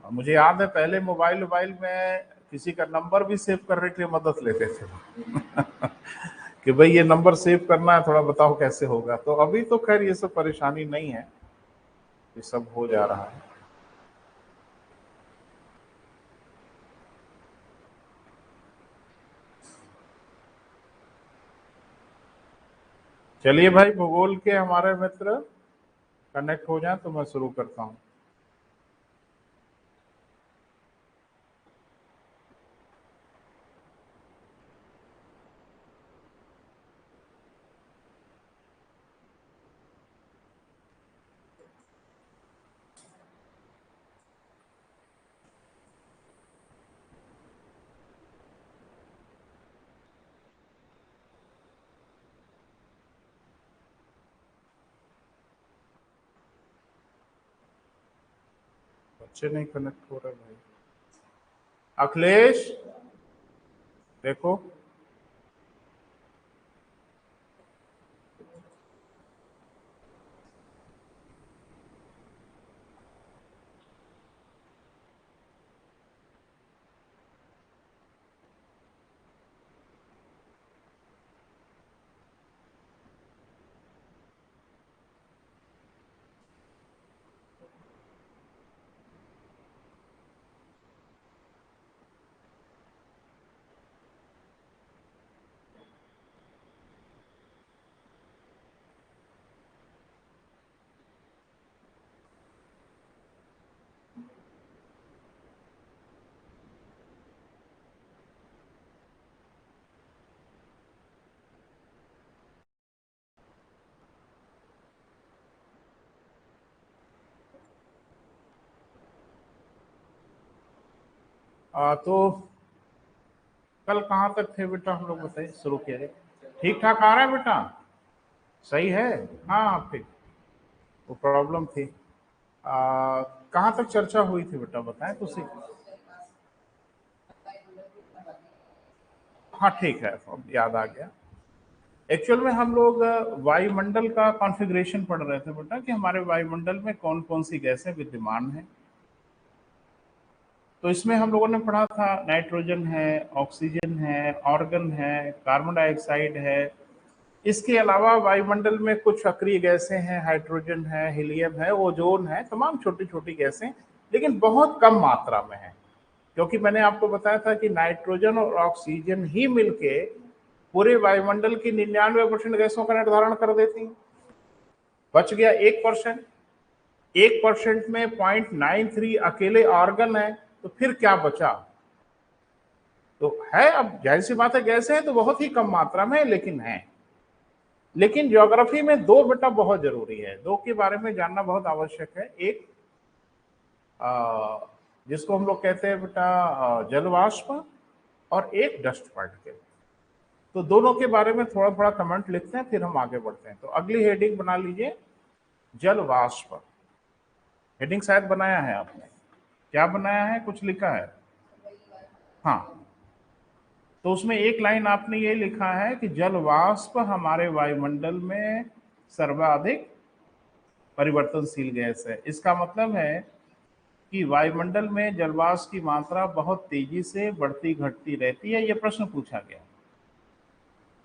मुझे याद है पहले मोबाइल मोबाइल में किसी का नंबर भी सेव करने के लिए मदद लेते थे कि भाई ये नंबर सेव करना है, थोड़ा बताओ कैसे होगा। तो अभी तो खैर ये सब परेशानी नहीं है, ये सब हो जा रहा है। चलिए भाई, भूगोल के हमारे मित्र कनेक्ट हो जाए तो मैं शुरू करता हूँ। बच्चे नहीं कनेक्ट हो रहे भाई। अखिलेश देखो। तो कल कहाँ तक थे बेटा हम लोग, बताइए, शुरू किया जाए। ठीक ठाक आ रहा है बेटा? सही है। हाँ ठीक। वो प्रॉब्लम थी। कहाँ तक चर्चा हुई थी बेटा, बताएं तो सही। हाँ ठीक है, अब याद आ गया। एक्चुअल में हम लोग वायुमंडल का कॉन्फ़िगरेशन पढ़ रहे थे बेटा, कि हमारे वायुमंडल में कौन कौन सी गैसें विद्यमान हैं। तो इसमें हम लोगों ने पढ़ा था नाइट्रोजन है, ऑक्सीजन है, ऑर्गन है, कार्बन डाइऑक्साइड है। इसके अलावा वायुमंडल में कुछ सक्रिय गैसें हैं, हाइड्रोजन है, हीलियम है, ओजोन है, तमाम छोटी छोटी गैसें, लेकिन बहुत कम मात्रा में है। क्योंकि मैंने आपको बताया था कि नाइट्रोजन और ऑक्सीजन ही मिलके पूरे वायुमंडल की 99% गैसों का निर्धारण कर देती हैं। बच गया 1%। 1% में 0.93 अकेले ऑर्गन है, तो फिर क्या बचा? तो है, अब जाहिर सी बात है गैस है तो बहुत ही कम मात्रा में, लेकिन है। लेकिन ज्योग्राफी में दो बेटा बहुत जरूरी है, दो के बारे में जानना बहुत आवश्यक है। एक जिसको हम लोग कहते हैं बेटा जलवाष्प, और एक डस्ट पार्टिकल। तो दोनों के बारे में थोड़ा थोड़ा कमेंट लिखते हैं, फिर हम आगे बढ़ते हैं। तो अगली हेडिंग बना लीजिए, जल वाष्प। हेडिंग शायद बनाया है आपने, क्या बनाया है, कुछ लिखा है? हाँ, तो उसमें एक लाइन आपने ये लिखा है कि जल वाष्प हमारे वायुमंडल में सर्वाधिक परिवर्तनशील गैस है। इसका मतलब है कि वायुमंडल में जलवाष्प की मात्रा बहुत तेजी से बढ़ती घटती रहती है। यह प्रश्न पूछा गया।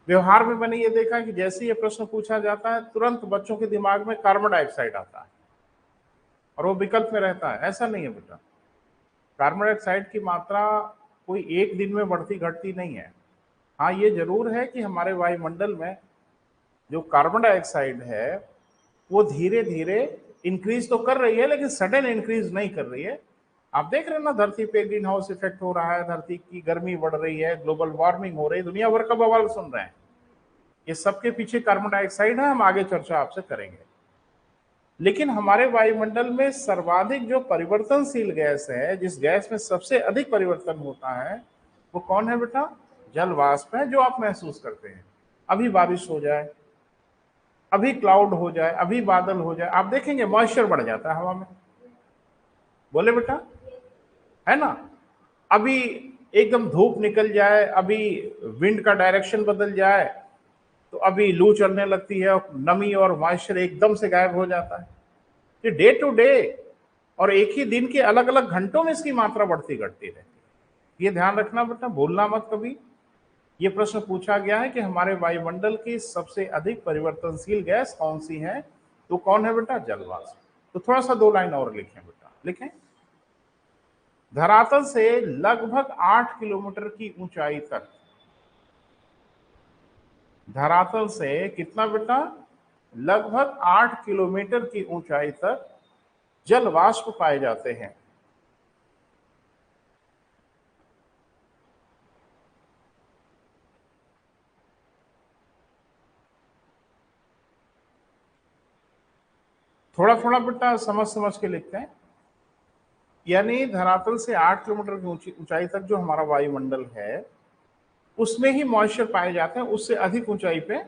व्यवहार में मैंने ये देखा कि जैसे ये प्रश्न पूछा जाता है, तुरंत बच्चों के दिमाग में कार्बन डाइऑक्साइड आता है और वो विकल्प में रहता है। ऐसा नहीं है बेटा, कार्बन डाइऑक्साइड की मात्रा कोई एक दिन में बढ़ती घटती नहीं है। हाँ, ये जरूर है कि हमारे वायुमंडल में जो कार्बन डाइऑक्साइड है वो धीरे धीरे इंक्रीज तो कर रही है, लेकिन सडन इंक्रीज नहीं कर रही है। आप देख रहे हैं ना, धरती पे ग्रीन हाउस इफेक्ट हो रहा है, धरती की गर्मी बढ़ रही है, ग्लोबल वार्मिंग हो रही है, दुनिया भर का बवाल सुन रहे हैं। ये सबके पीछे कार्बन डाइऑक्साइड है, हम आगे चर्चा आपसे करेंगे। लेकिन हमारे वायुमंडल में सर्वाधिक जो परिवर्तनशील गैस है, जिस गैस में सबसे अधिक परिवर्तन होता है, वो कौन है बेटा? जल वाष्प है, जो आप महसूस करते हैं। अभी बारिश हो जाए, अभी क्लाउड हो जाए, अभी बादल हो जाए, आप देखेंगे मॉइस्चर बढ़ जाता है हवा में। बोले बेटा, है ना? अभी एकदम धूप निकल जाए, अभी विंड का डायरेक्शन बदल जाए, तो अभी लू चलने लगती है और नमी और मॉइस्चर एकदम से गायब हो जाता है। ये डे टू डे और एक ही दिन के अलग अलग घंटों में इसकी मात्रा बढ़ती घटती रहती है। ये ध्यान रखना बेटा, भूलना मत कभी। ये प्रश्न पूछा गया है कि हमारे वायुमंडल की सबसे अधिक परिवर्तनशील गैस कौन सी है, तो कौन है बेटा? जल वाष्प। तो थोड़ा सा 2 लाइन और लिखें बेटा, लिखें। धरातल से लगभग 8 किलोमीटर की ऊंचाई तक, धरातल से कितना बेटा? लगभग 8 किलोमीटर की ऊंचाई तक जल वाष्प पाए जाते हैं। थोड़ा थोड़ा बेटा समझ समझ के लिखते हैं। यानी धरातल से 8 किलोमीटर की ऊंचाई तक जो हमारा वायुमंडल है उसमें ही मॉइस्चर पाए जाते हैं, उससे अधिक ऊंचाई पे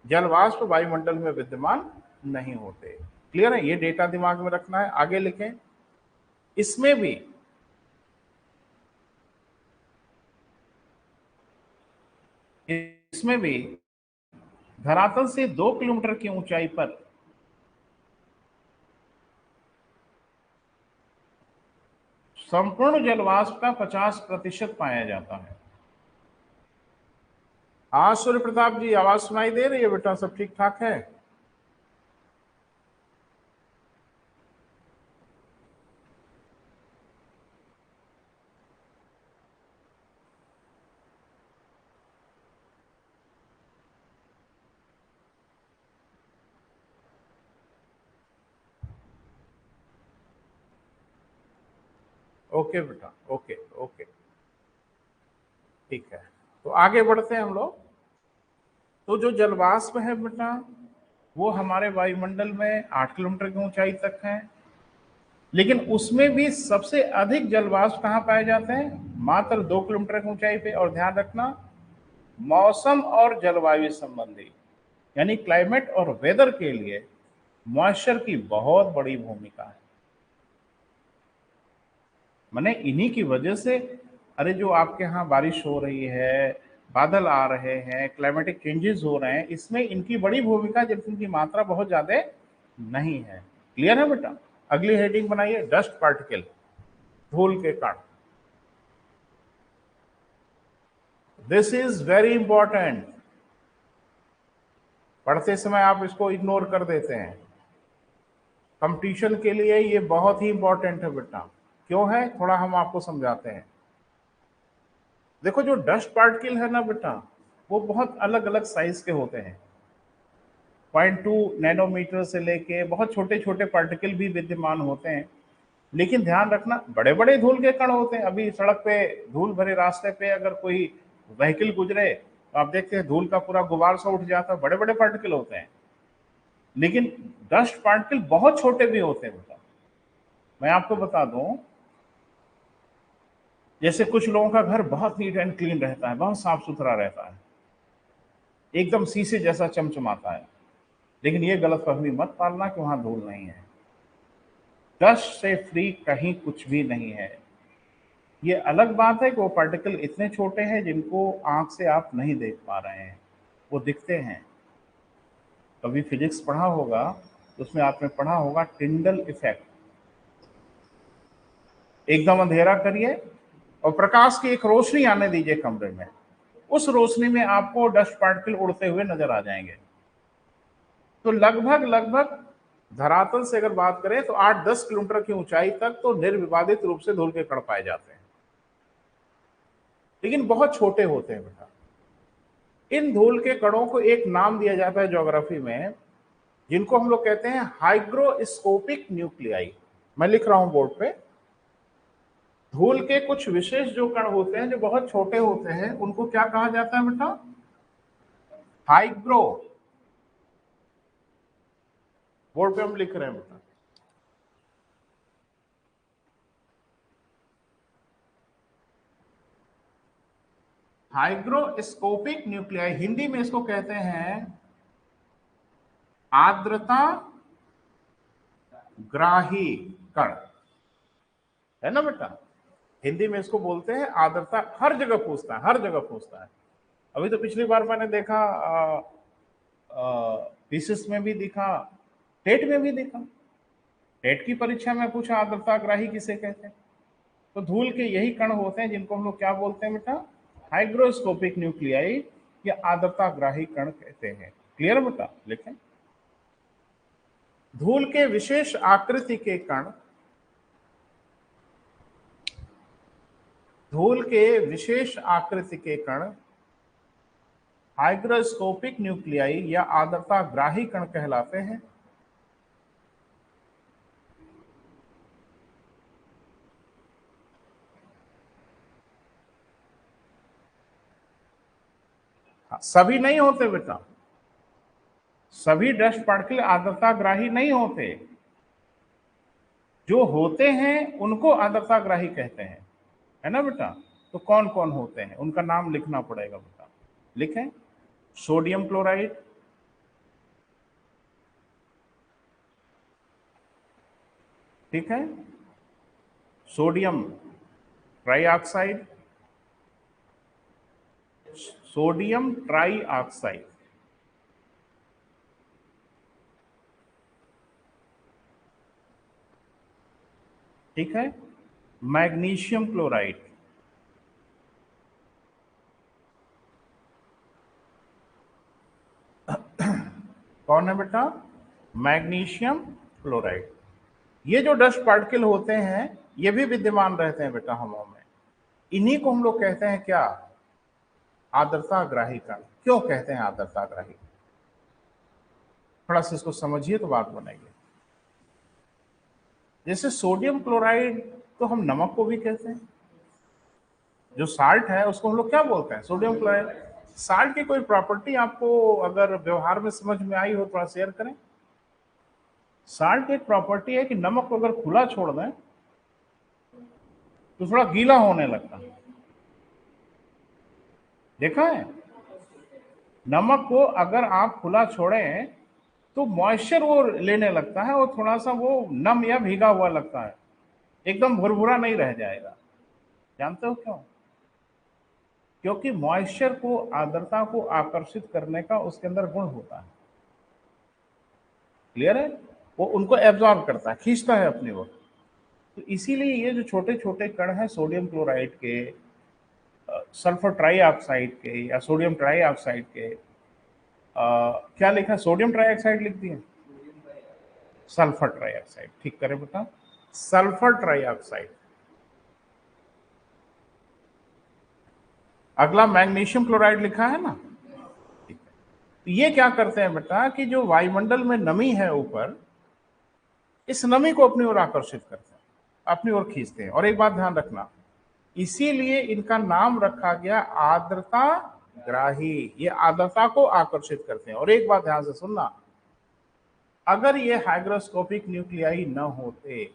जल वाष्प वायुमंडल में विद्यमान नहीं होते। क्लियर है? ये डेटा दिमाग में रखना है। आगे लिखें। इसमें भी धरातल से 2 किलोमीटर की ऊंचाई पर संपूर्ण जलवाष्प का 50% पाया जाता है। हाँ सूर्य प्रताप जी, आवाज सुनाई दे रही है बेटा? सब ठीक ठाक है? ओके बेटा, ओके ओके, ठीक है। तो आगे बढ़ते हैं हम लोग। तो जो जलवाष्प है बेटा वो हमारे वायुमंडल में 8 किलोमीटर की ऊंचाई तक है, लेकिन उसमें भी सबसे अधिक जलवाष्प कहाँ पाए जाते हैं? मात्र 2 किलोमीटर की ऊंचाई पे। और ध्यान रखना, मौसम और जलवायु संबंधी यानी क्लाइमेट और वेदर के लिए मॉइस्चर की बहुत बड़ी भूमिका है। माने इन्हीं की वजह से, अरे जो आपके यहाँ बारिश हो रही है, बादल आ रहे हैं, क्लाइमेटिक चेंजेस हो रहे हैं, इसमें इनकी बड़ी भूमिका, जबकि इनकी मात्रा बहुत ज्यादा नहीं है। क्लियर है बेटा? अगली हेडिंग बनाइए, डस्ट पार्टिकल, धूल के कण। This is very important. पढ़ते समय आप इसको इग्नोर कर देते हैं। कंपटीशन के लिए ये बहुत ही इंपॉर्टेंट है बेटा। क्यों है, थोड़ा हम आपको समझाते हैं। देखो जो डस्ट पार्टिकल है ना बेटा, वो बहुत अलग अलग साइज के होते हैं। 0.2 नैनोमीटर से लेके बहुत छोटे छोटे पार्टिकल भी विद्यमान होते हैं। लेकिन ध्यान रखना, बड़े बड़े धूल के कण होते हैं। अभी सड़क पे धूल भरे रास्ते पे अगर कोई व्हीकल गुजरे तो आप देखते हैं धूल का पूरा गुबार सा उठ जाता है, बड़े बड़े पार्टिकल होते हैं। लेकिन डस्ट पार्टिकल बहुत छोटे भी होते हैं बेटा। मैं आपको बता दूं, जैसे कुछ लोगों का घर बहुत नीट एंड क्लीन रहता है, बहुत साफ सुथरा रहता है, एकदम शीशे जैसा चमचमाता है, लेकिन ये गलतफहमी मत पालना कि वहां धूल नहीं है। डस्ट से फ्री कहीं कुछ भी नहीं है। ये अलग बात है कि वो पार्टिकल इतने छोटे हैं जिनको आंख से आप नहीं देख पा रहे हैं, वो दिखते हैं। कभी फिजिक्स पढ़ा होगा तो उसमें आपने पढ़ा होगा टिंडल इफेक्ट। एकदम अंधेरा करिए और प्रकाश की एक रोशनी आने दीजिए कमरे में, उस रोशनी में आपको डस्ट पार्टिकल उड़ते हुए नजर आ जाएंगे। तो लगभग लगभग धरातल से अगर बात करें तो 8-10 किलोमीटर की ऊंचाई तक तो निर्विवादित रूप से धूल के कण पाए जाते हैं, लेकिन बहुत छोटे होते हैं बेटा। इन धूल के कणों को एक नाम दिया जाता है ज्योग्राफी में, जिनको हम लोग कहते हैं हाइग्रोस्कोपिक न्यूक्लियाई। मैं लिख रहा हूं बोर्ड पे। धूल के कुछ विशेष जो कण होते हैं जो बहुत छोटे होते हैं, उनको क्या कहा जाता है बेटा? हाइग्रो। बोर्ड पे हम लिख रहे हैं बेटा। हाइग्रोस्कोपिक न्यूक्लियाई, हिंदी में इसको कहते हैं आर्द्रता ग्राही कण, है ना बेटा? हिंदी में इसको बोलते हैं आर्द्रता। हर जगह पूछता है, हर जगह पूछता है। अभी तो पिछली बार मैंने देखा पीसीएस में भी दिखा, टेट में भी दिखा। टेट की परीक्षा में पूछा आर्द्रताग्राही किसे कहते हैं, तो धूल के यही कण होते हैं जिनको हम लोग क्या बोलते हैं बेटा, हाइग्रोस्कोपिक न्यूक्लियाई या आर्द्रताग्राही कण कहते हैं। क्लियर बेटा, लिखें। धूल के विशेष आकृति के कण, धूल के विशेष आकृति के कण हाइग्रोस्कोपिक न्यूक्लियाई या आर्द्रताग्राही कण कहलाते हैं। सभी नहीं होते बेटा, सभी डस्ट पार्टिकल आर्द्रताग्राही नहीं होते, जो होते हैं उनको आर्द्रताग्राही कहते हैं, है ना बेटा। तो कौन कौन होते हैं उनका नाम लिखना पड़ेगा बेटा, लिखें। सोडियम क्लोराइड, ठीक है, सोडियम ट्राइऑक्साइड, सोडियम ट्राइऑक्साइड, ठीक है, मैग्नीशियम क्लोराइड, कौन है बेटा, मैग्नीशियम क्लोराइड। ये जो डस्ट पार्टिकल होते हैं ये भी विद्यमान रहते हैं बेटा हवाओं में, इन्हीं को हम लोग कहते हैं क्या, आर्द्रताग्राही कण। क्यों कहते हैं आर्द्रताग्राही, थोड़ा सा इसको समझिए तो बात बनेगी। जैसे सोडियम क्लोराइड तो हम नमक को भी कहते हैं, जो साल्ट है उसको हम लोग क्या बोलते हैं, सोडियम क्लोराइड। साल्ट की कोई प्रॉपर्टी आपको अगर व्यवहार में समझ में आई हो थोड़ा शेयर करें। साल्ट की एक प्रॉपर्टी है कि नमक को अगर खुला छोड़ दें तो थोड़ा गीला होने लगता है, देखा है। नमक को अगर आप खुला छोड़ें तो मॉइस्चर वो लेने लगता है और थोड़ा सा वो नम या भीगा हुआ लगता है, एकदम भुरभुरा नहीं रह जाएगा। जानते हो क्यों, क्योंकि मॉइस्चर को, आर्द्रता को आकर्षित करने का उसके अंदर गुण होता है। क्लियर है, वो उनको एब्जॉर्ब करता है, खींचता है अपनी ओर। तो इसीलिए ये जो छोटे छोटे कण हैं सोडियम क्लोराइड के, सल्फर ट्राइऑक्साइड के या सोडियम ट्राइऑक्साइड के, क्या लिखा, सोडियम ट्राइऑक्साइड लिख दिए, सल्फर ट्राइऑक्साइड, ठीक करे बेटा, सल्फर ट्राइऑक्साइड। अगला मैग्नीशियम क्लोराइड लिखा है ना, ठीक है। तो ये क्या करते हैं बेटा कि जो वायुमंडल में नमी है ऊपर, इस नमी को अपनी ओर आकर्षित करते हैं, अपनी ओर खींचते हैं। और एक बात ध्यान रखना, इसीलिए इनका नाम रखा गया आर्द्रताग्राही, ये आर्द्रता को आकर्षित करते हैं। और एक बात ध्यान से सुनना, अगर ये हाइग्रोस्कोपिक न्यूक्लियाई न होते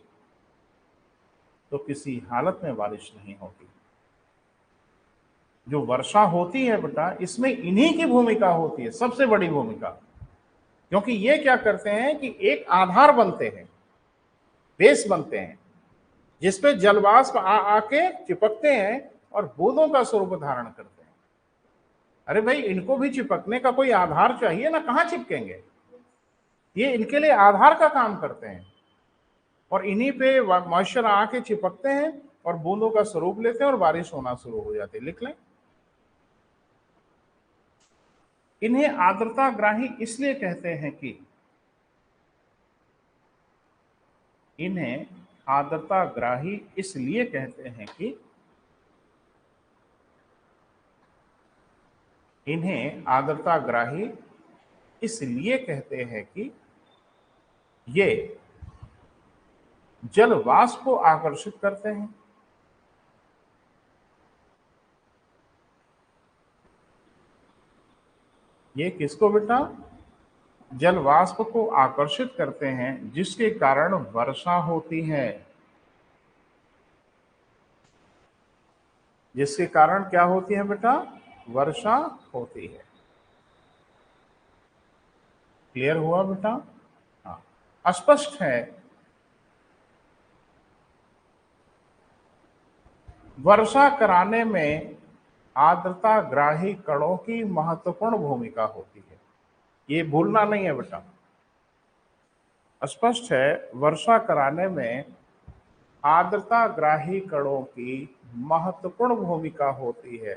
तो किसी हालत में बारिश नहीं होती। जो वर्षा होती है बेटा इसमें इन्हीं की भूमिका होती है, सबसे बड़ी भूमिका, क्योंकि ये क्या करते हैं कि एक आधार बनते हैं, बेस बनते हैं, जिसपे जलवाष्प आके चिपकते हैं और बूंदों का स्वरूप धारण करते हैं। अरे भाई, इनको भी चिपकने का कोई आधार चाहिए ना, कहाँ चिपकेंगे, ये इनके लिए आधार का काम करते हैं और इन्हीं पे मॉइस्चर आके चिपकते हैं और बूंदों का स्वरूप लेते हैं और बारिश होना शुरू हो जाती है। लिख लें, इन्हें आर्द्रताग्राही इसलिए कहते हैं कि, इन्हें आर्द्रताग्राही इसलिए कहते हैं कि, इन्हें आर्द्रताग्राही इसलिए कहते हैं कि ये जल वाष्प को आकर्षित करते हैं। ये किसको बेटा, जल वाष्प को आकर्षित करते हैं, जिसके कारण वर्षा होती है, जिसके कारण क्या होती है बेटा, वर्षा होती है। क्लियर हुआ बेटा, हाँ स्पष्ट है। वर्षा कराने में आर्द्रताग्राही कणों की महत्वपूर्ण भूमिका होती है, ये भूलना नहीं है बेटा। स्पष्ट है वर्षा कराने में आर्द्रता ग्राही कणों की महत्वपूर्ण भूमिका होती है।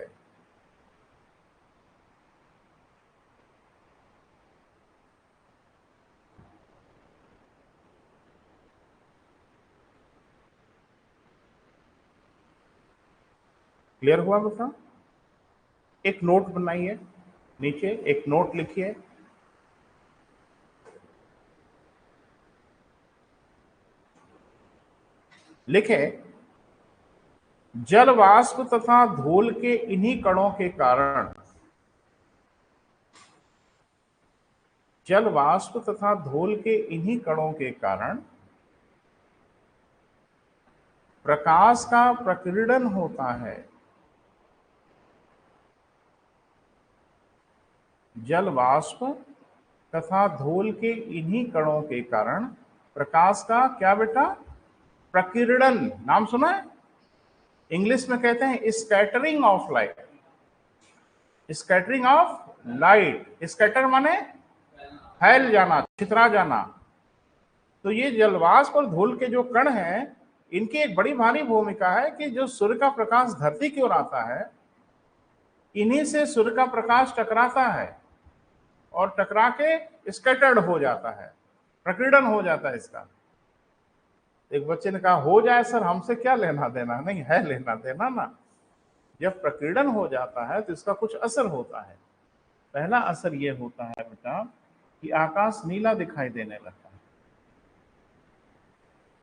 क्लियर हुआ बेटा? एक नोट बनाइए, नीचे एक नोट लिखिए। लिखें, जल वाष्प तथा धूल के इन्हीं कणों के कारण, जल वाष्प तथा धूल के इन्हीं कणों के कारण प्रकाश का प्रकीर्णन होता है। जल वाष्प तथा धूल के इन्हीं कणों के कारण प्रकाश का क्या बेटा? प्रकीर्णन। नाम सुना है? इंग्लिश में कहते हैं scattering of light. Scattering of light, scatter माने फैल जाना, छितरा जाना। तो ये जलवाष्प और धूल के जो कण हैं, इनकी एक बड़ी भारी भूमिका है कि जो सूर्य का प्रकाश धरती की ओर आता है, इन्हीं से सूर्य का प्रकाश टकराता है और टकरा के स्कैटर्ड हो जाता है, प्रकीर्णन हो जाता है इसका। एक बच्चे ने कहा हो जाए सर, हमसे क्या लेना देना? नहीं है लेना देना ना। जब प्रकीर्णन हो जाता है तो इसका कुछ असर होता है। पहला असर यह होता है बेटा कि आकाश नीला दिखाई देने लगता है।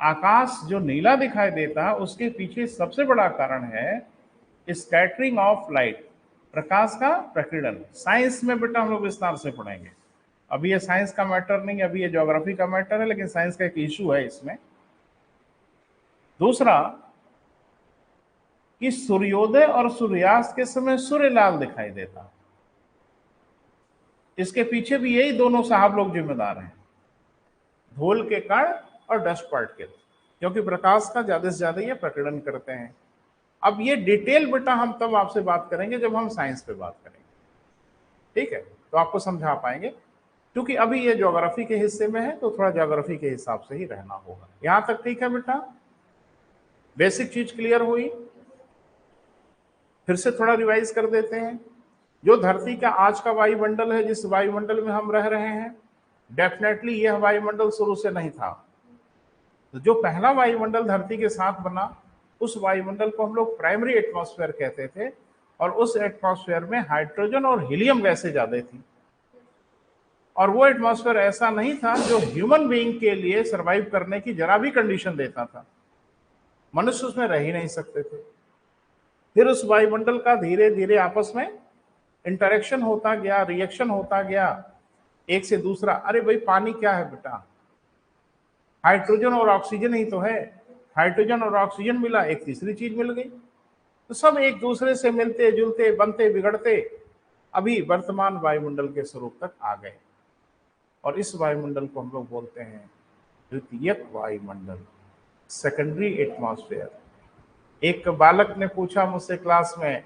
आकाश जो नीला दिखाई देता है उसके पीछे सबसे बड़ा कारण है स्कैटरिंग ऑफ लाइट, प्रकाश का प्रकीर्णन। साइंस में बेटा हम लोग विस्तार से पढ़ेंगे, अभी ये साइंस का मैटर नहीं, अभी ये ज्योग्राफी का मैटर है, लेकिन साइंस का एक इशू है इसमें। दूसरा कि सूर्योदय और सूर्यास्त के समय सूर्य लाल दिखाई देता, इसके पीछे भी यही दोनों साहब लोग जिम्मेदार हैं, धूल के कण और डस्ट पार्टिकल, क्योंकि प्रकाश का ज्यादा से ज्यादा ये प्रकीर्णन करते हैं। अब ये डिटेल बेटा हम तब आपसे बात करेंगे जब हम साइंस पे बात करेंगे, ठीक है? तो आपको समझा पाएंगे, क्योंकि अभी ये ज्योग्राफी के हिस्से में है तो थोड़ा ज्योग्राफी के हिसाब से ही रहना होगा। यहां तक ठीक है बेटा? बेसिक चीज क्लियर हुई? फिर से थोड़ा रिवाइज कर देते हैं। जो धरती का आज का वायुमंडल है, जिस वायुमंडल में हम रह रहे हैं, डेफिनेटली यह वायुमंडल शुरू से नहीं था। तो जो पहला वायुमंडल धरती के साथ बना, उस वायुमंडल को हम लोग प्राइमरी एटमॉस्फेयर कहते थे, और उस एटमॉस्फेयर में हाइड्रोजन और हीलियम गैसें ज्यादा थी, और वो एटमॉस्फेयर ऐसा नहीं था जो ह्यूमन बीइंग के लिए सरवाइव करने की जरा भी कंडीशन देता था। मनुष्य उसमें रह ही नहीं सकते थे। फिर उस वायुमंडल का धीरे धीरे आपस में इंटरेक्शन होता गया, रिएक्शन होता गया एक से दूसरा। अरे भाई पानी क्या है बेटा? हाइड्रोजन और ऑक्सीजन ही तो है। हाइड्रोजन और ऑक्सीजन मिला, एक तीसरी चीज मिल गई। तो सब एक दूसरे से मिलते जुलते बनते बिगड़ते अभी वर्तमान वायुमंडल के स्वरूप तक आ गए, और इस वायुमंडल को हम लोग बोलते हैं द्वितीयक वायुमंडल, सेकेंडरी एटमॉस्फेयर। एक बालक ने पूछा मुझसे क्लास में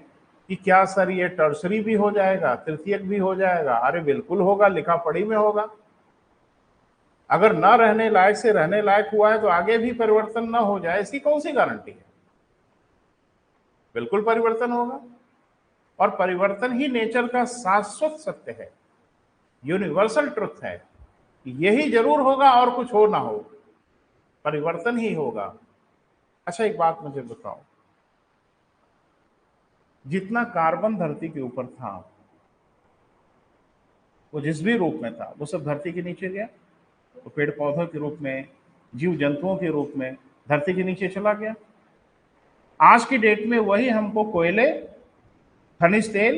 कि क्या सर ये टर्सरी भी हो जाएगा, तृतीयक भी हो जाएगा? अरे बिल्कुल होगा, लिखा पढ़ी में होगा। अगर न रहने लायक से रहने लायक हुआ है तो आगे भी परिवर्तन न हो जाए, इसकी कौन सी गारंटी है? बिल्कुल परिवर्तन होगा, और परिवर्तन ही नेचर का शाश्वत सत्य है, यूनिवर्सल ट्रुथ है। यही जरूर होगा और कुछ हो ना हो, परिवर्तन ही होगा। अच्छा एक बात मुझे बताओ, जितना कार्बन धरती के ऊपर था, वो जिस भी रूप में था, वो सब धरती के नीचे गया। तो पेड़ पौधों के रूप में, जीव जंतुओं के रूप में धरती के नीचे चला गया। आज की डेट में वही हमको कोयले, खनिज तेल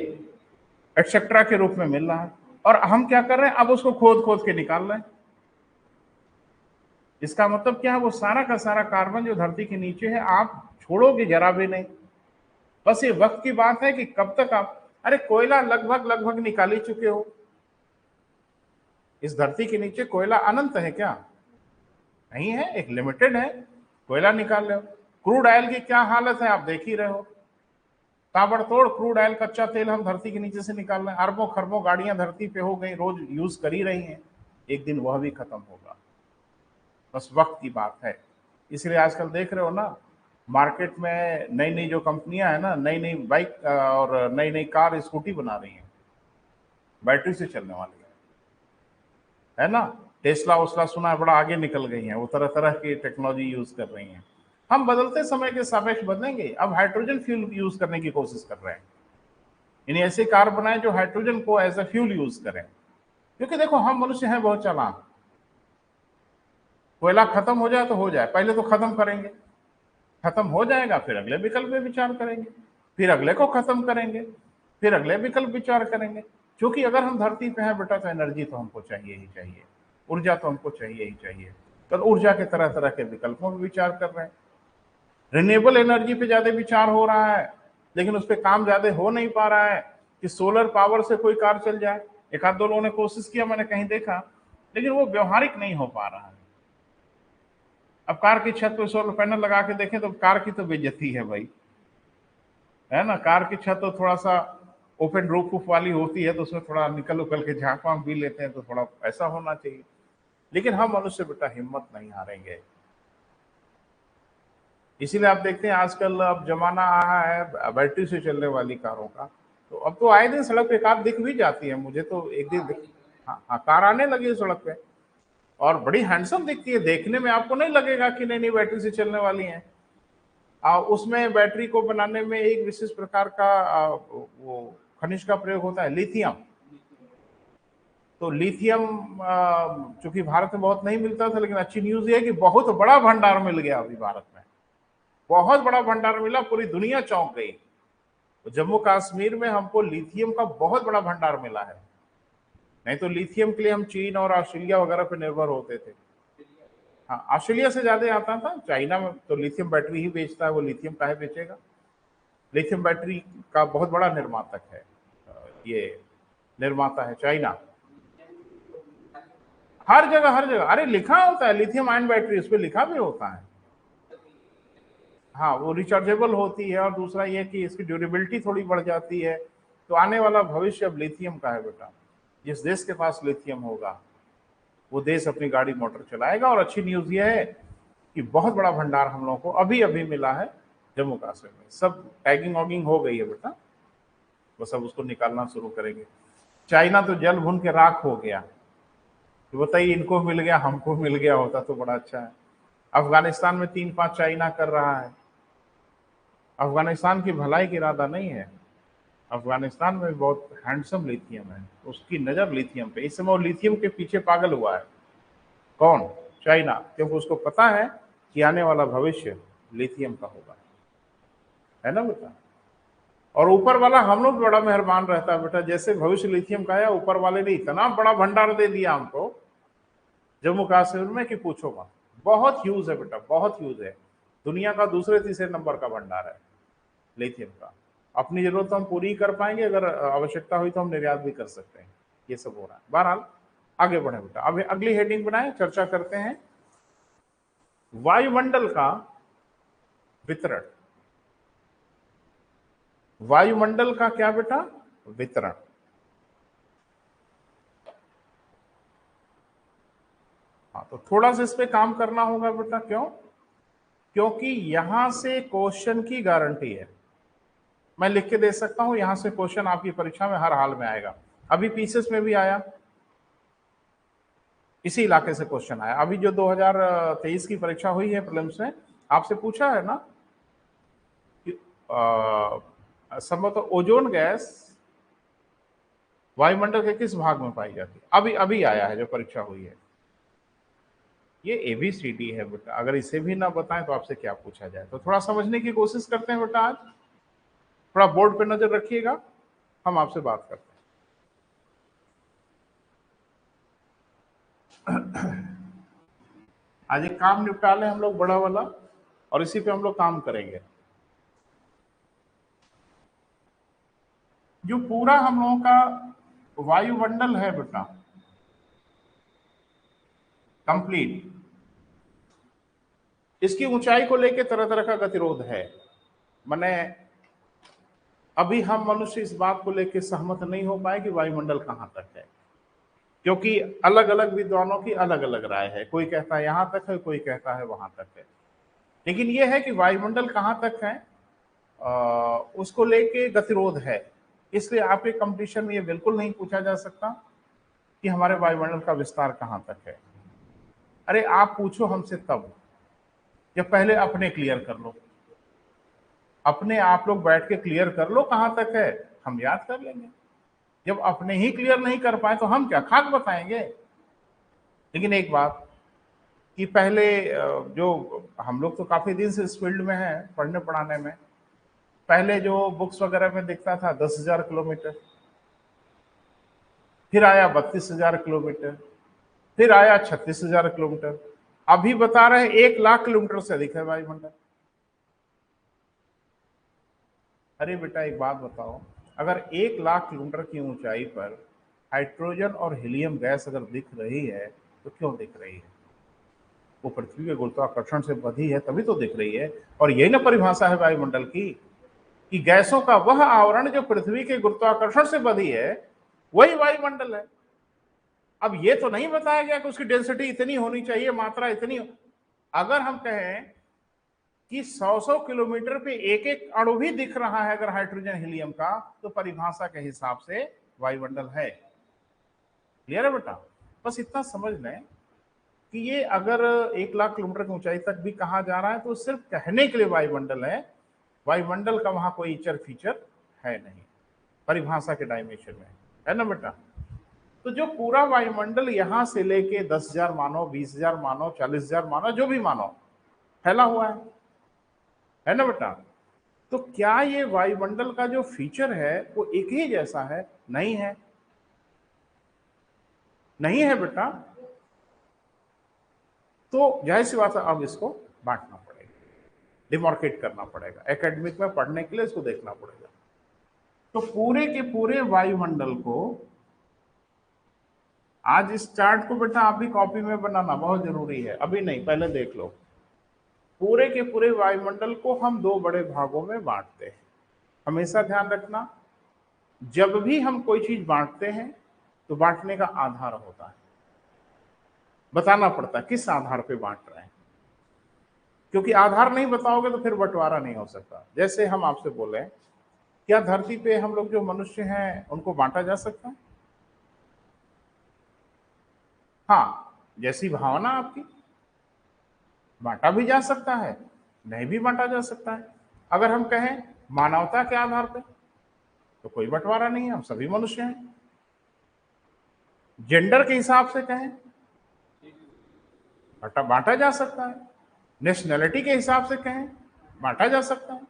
एक्सेट्रा के रूप में मिल रहा है, और हम क्या कर रहे हैं? अब उसको खोद खोद के निकाल रहे हैं। इसका मतलब क्या है? वो सारा का सारा कार्बन जो धरती के नीचे है, आप छोड़ोगे जरा भी नहीं। बस ये वक्त की बात है कि कब तक आप, अरे कोयला लगभग लगभग निकाल ही चुके हो। इस धरती के नीचे कोयला अनंत है क्या? नहीं है, एक लिमिटेड है। कोयला निकाल रहे हो, क्रूड ऑयल की क्या हालत है आप देख ही रहे हो। ताबड़तोड़ क्रूड ऑयल, कच्चा तेल हम धरती के नीचे से निकाल रहे हैं। अरबों खरबों गाड़ियां धरती पे हो गई, रोज यूज कर ही रही हैं। एक दिन वह भी खत्म होगा। बस वक्त की बात है। इसलिए आजकल देख रहे हो ना, मार्केट में नई नई जो कंपनियां है ना, नई नई बाइक और नई नई कार स्कूटी बना रही हैं, बैटरी से चलने वाली है ना। टेस्ला वोस्ला सुना है बड़ा आगे निकल गई हैं, वो तरह तरह की टेक्नोलॉजी यूज कर रही हैं। हम बदलते समय के सापेक्ष बदलेंगे, अब हाइड्रोजन फ्यूल यूज करने की कोशिश कर रहे हैं, यानी ऐसे कार बनाए जो हाइड्रोजन को एज ए फ्यूल यूज करें। क्योंकि देखो हम मनुष्य हैं बहुत चालाक, कोयला खत्म हो जाए तो हो जाए, पहले तो खत्म करेंगे, खत्म हो जाएगा फिर अगले विकल्प पे विचार करेंगे, फिर अगले को खत्म करेंगे, फिर अगले विकल्प विचार करेंगे। क्योंकि अगर हम धरती पे हैं बेटा तो एनर्जी तो हमको चाहिए ही चाहिए, ऊर्जा तो हमको चाहिए ही चाहिए। तो ऊर्जा के तरह तरह के विकल्पों पर विचार कर रहे हैं। रिन्यूएबल एनर्जी पे ज्यादा विचार हो रहा है, लेकिन उस पर काम ज्यादा हो नहीं पा रहा है कि सोलर पावर से कोई कार चल जाए। एक आध दो लोगों ने कोशिश किया, मैंने कहीं देखा, लेकिन वो व्यवहारिक नहीं हो पा रहा है। अब कार की छत पे सोलर पैनल लगा के देखें तो कार की तो बेइज्जती है भाई, है ना। कार की छत तो थोड़ा सा ओपन रूफ वाली होती है, तो उसमें थोड़ा निकल उकल के झाँक वाँक भी लेते हैं, तो थोड़ा ऐसा होना चाहिए। लेकिन हम मनुष्य बेटा हिम्मत नहीं हारेंगे। इसीलिए आप देखते हैं आजकल अब जमाना आया है बैटरी से चलने वाली कारों का। तो अब तो आए दिन सड़क पे कार दिख भी जाती है, मुझे तो एक दिन हाँ हाँ, कार आने लगी है सड़क पे, और बड़ी हैंडसम दिखती है, देखने में आपको नहीं लगेगा कि नहीं नहीं बैटरी से चलने वाली है। उसमें बैटरी को बनाने में एक विशेष प्रकार का वो खनिज का प्रयोग होता है, लिथियम। तो लिथियम चूंकि भारत में बहुत नहीं मिलता था, लेकिन अच्छी न्यूज ये है कि बहुत बड़ा भंडार मिल गया अभी भारत में, बहुत बड़ा भंडार मिला, पूरी दुनिया चौंक गई। तो जम्मू कश्मीर में हमको लिथियम का बहुत बड़ा भंडार मिला है। नहीं तो लिथियम के लिए हम चीन और ऑस्ट्रेलिया वगैरह पे निर्भर होते थे। हाँ, ऑस्ट्रेलिया से ज्यादा आता था, चाइना में तो लिथियम बैटरी ही बेचता है, वो लिथियम काहे बेचेगा। लिथियम बैटरी का बहुत बड़ा निर्मातक है, ये निर्माता है चाइना। हर जगह हर जगह, अरे लिखा होता है लिथियम आयन बैटरी, उस पर लिखा भी होता है। हाँ, वो रिचार्जेबल होती है, और दूसरा ये कि इसकी ड्यूरेबिलिटी थोड़ी बढ़ जाती है। तो आने वाला भविष्य अब लिथियम का है बेटा। जिस देश के पास लिथियम होगा वो देश अपनी गाड़ी मोटर चलाएगा। और अच्छी न्यूज ये है कि बहुत बड़ा भंडार हम लोगों को अभी अभी मिला है जम्मू कश्मीर में। सब टैगिंग वॉगिंग हो गई है बेटा, वो सब उसको निकालना शुरू करेंगे। चाइना तो जल भुन के राख हो गया, तो बताइए इनको मिल गया, हमको मिल गया होता तो बड़ा अच्छा है। अफगानिस्तान में 3-5 चाइना कर रहा है। अफगानिस्तान की भलाई की इरादा नहीं है, अफगानिस्तान में बहुत हैंडसम लिथियम है, उसकी नजर लिथियम पे, इस समय वो लिथियम के पीछे पागल हुआ है। कौन? चाइना, क्योंकि उसको पता है कि आने वाला भविष्य लिथियम का होगा, है ना बेटा। और ऊपर वाला हम लोग बड़ा मेहरबान रहता है बेटा, जैसे भविष्य लिथियम का है, ऊपर वाले ने इतना बड़ा भंडार दे दिया हमको जम्मू कश्मीर में कि पूछो मत। बहुत यूज है बेटा, बहुत यूज है, दुनिया का दूसरे तीसरे नंबर का भंडार है लिथियम का। अपनी जरूरत हम पूरी कर पाएंगे, अगर आवश्यकता हुई तो हम निर्यात भी कर सकते हैं। ये सब हो रहा है। बहरहाल आगे बढ़े बेटा, अब अगली हेडिंग बनाए, चर्चा करते हैं वायुमंडल का वितरण। वायुमंडल का क्या बेटा? वितरण। हाँ, तो थोड़ा सा इस पे काम करना होगा बेटा। क्यों? क्योंकि यहां से क्वेश्चन की गारंटी है, मैं लिख के दे सकता हूं, यहां से क्वेश्चन आपकी परीक्षा में हर हाल में आएगा। अभी पीसीएस में भी आया, इसी इलाके से क्वेश्चन आया। अभी जो 2023 की परीक्षा हुई है प्रीलिम्स में, आपसे पूछा है ना कि संभवतः ओजोन गैस वायुमंडल के किस भाग में पाई जाती है। अभी अभी आया है जो परीक्षा हुई है। ये ABCD है बेटा, अगर इसे भी ना बताएं तो आपसे क्या पूछा जाए। तो थोड़ा समझने की कोशिश करते हैं बेटा, आज थोड़ा बोर्ड पे नजर रखिएगा, हम आपसे बात करते हैं। आज एक काम निपटा लें हम लोग बड़ा वाला, और इसी पे हम लोग काम करेंगे। जो पूरा हम लोगों का वायुमंडल है बेटा कंप्लीट, इसकी ऊंचाई को लेकर तरह तरह का गतिरोध है। माने अभी हम मनुष्य इस बात को लेकर सहमत नहीं हो पाए कि वायुमंडल कहां तक है। क्योंकि अलग अलग विद्वानों की अलग अलग राय है, कोई कहता है यहां तक है, कोई कहता है वहां तक है। लेकिन यह है कि वायुमंडल कहां तक है उसको लेके गतिरोध है। इसलिए आपके कंपटीशन में ये बिल्कुल नहीं पूछा जा सकता कि हमारे वायुमंडल का विस्तार कहां तक है। अरे आप पूछो हमसे तब जब पहले अपने क्लियर कर लो, अपने आप लोग बैठ के क्लियर कर लो कहां तक है, हम याद कर लेंगे। जब अपने ही क्लियर नहीं कर पाए तो हम क्या खाक बताएंगे। लेकिन एक बात कि पहले जो हम लोग तो काफी दिन से इस फील्ड में है पढ़ने पढ़ाने में, पहले जो बुक्स वगैरह में दिखता था 10,000 किलोमीटर, फिर आया 32,000 किलोमीटर, फिर आया 36,000 किलोमीटर, अभी बता रहे 1,00,000 किलोमीटर से अधिक है वायुमंडल। अरे बेटा एक बात बताओ, अगर 1,00,000 किलोमीटर की ऊंचाई पर हाइड्रोजन और हीलियम गैस अगर दिख रही है तो क्यों दिख रही है? वो पृथ्वी के गुरुत्वाकर्षण से बधी है तभी तो दिख रही है। और यही ना परिभाषा है वायुमंडल की, कि गैसों का वह आवरण जो पृथ्वी के गुरुत्वाकर्षण से बधी है वही वायुमंडल है। अब ये तो नहीं बताया गया कि उसकी डेंसिटी इतनी होनी चाहिए, मात्रा इतनी। अगर हम कहें कि 100 किलोमीटर पे एक एक अणु भी दिख रहा है अगर हाइड्रोजन हीलियम का, तो परिभाषा के हिसाब से वायुमंडल है। क्लियर है बेटा? बस इतना समझ लें कि ये अगर 1,00,000 किलोमीटर की ऊंचाई तक भी कहा जा रहा है तो सिर्फ कहने के लिए वायुमंडल है, वायुमंडल का वहां कोई इचर फीचर है नहीं परिभाषा के डायमेंशन में, है ना बेटा? तो जो पूरा वायुमंडल यहां से लेके 10,000 मानो, 20,000 मानो, 40,000 मानो, जो भी मानो, फैला हुआ है ना बेटा? तो क्या ये वायुमंडल का जो फीचर है वो एक ही जैसा है? नहीं है, नहीं है बेटा। तो जाहिर सी बात है अब इसको बांटना पड़ेगा, डिमार्केट करना पड़ेगा, एकेडमिक में पढ़ने के लिए इसको देखना पड़ेगा। तो पूरे के पूरे वायुमंडल को, आज इस चार्ट को बेटा आप भी कॉपी में बनाना बहुत जरूरी है, अभी नहीं पहले देख लो। पूरे के पूरे वायुमंडल को हम दो बड़े भागों में बांटते हैं। हमेशा ध्यान रखना, जब भी हम कोई चीज बांटते हैं तो बांटने का आधार होता है, बताना पड़ता है किस आधार पे बांट रहे हैं। क्योंकि आधार नहीं बताओगे तो फिर बंटवारा नहीं हो सकता। जैसे हम आपसे बोले, क्या धरती पे हम लोग जो मनुष्य हैं उनको बांटा जा सकता है? हाँ, जैसी भावना आपकी, बांटा भी जा सकता है, नहीं भी बांटा जा सकता है। अगर हम कहें मानवता के आधार पे तो कोई बंटवारा नहीं है, हम सभी मनुष्य हैं। जेंडर के हिसाब से कहें बांटा जा सकता है। नेशनैलिटी के हिसाब से कहें बांटा जा सकता है।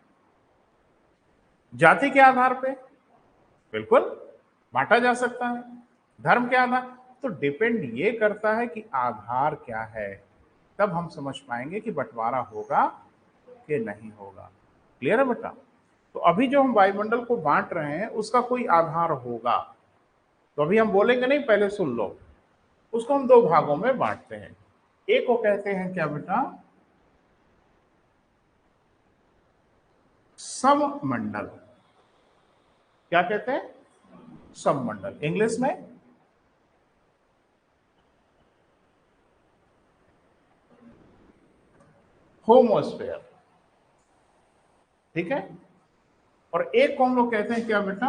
जाति के आधार पे बिल्कुल बांटा जा सकता है। धर्म के आधार, तो डिपेंड ये करता है कि आधार क्या है, तब हम समझ पाएंगे कि बंटवारा होगा कि नहीं होगा। क्लियर है बेटा? तो अभी जो हम वायुमंडल को बांट रहे हैं उसका कोई आधार होगा, तो अभी हम बोलेंगे नहीं, पहले सुन लो। उसको हम दो भागों में बांटते हैं। एक को कहते हैं क्या बेटा? सममंडल। क्या कहते हैं? सममंडल। इंग्लिश में होमोस्फेयर, ठीक है। और एक को हम लोग कहते हैं क्या बेटा?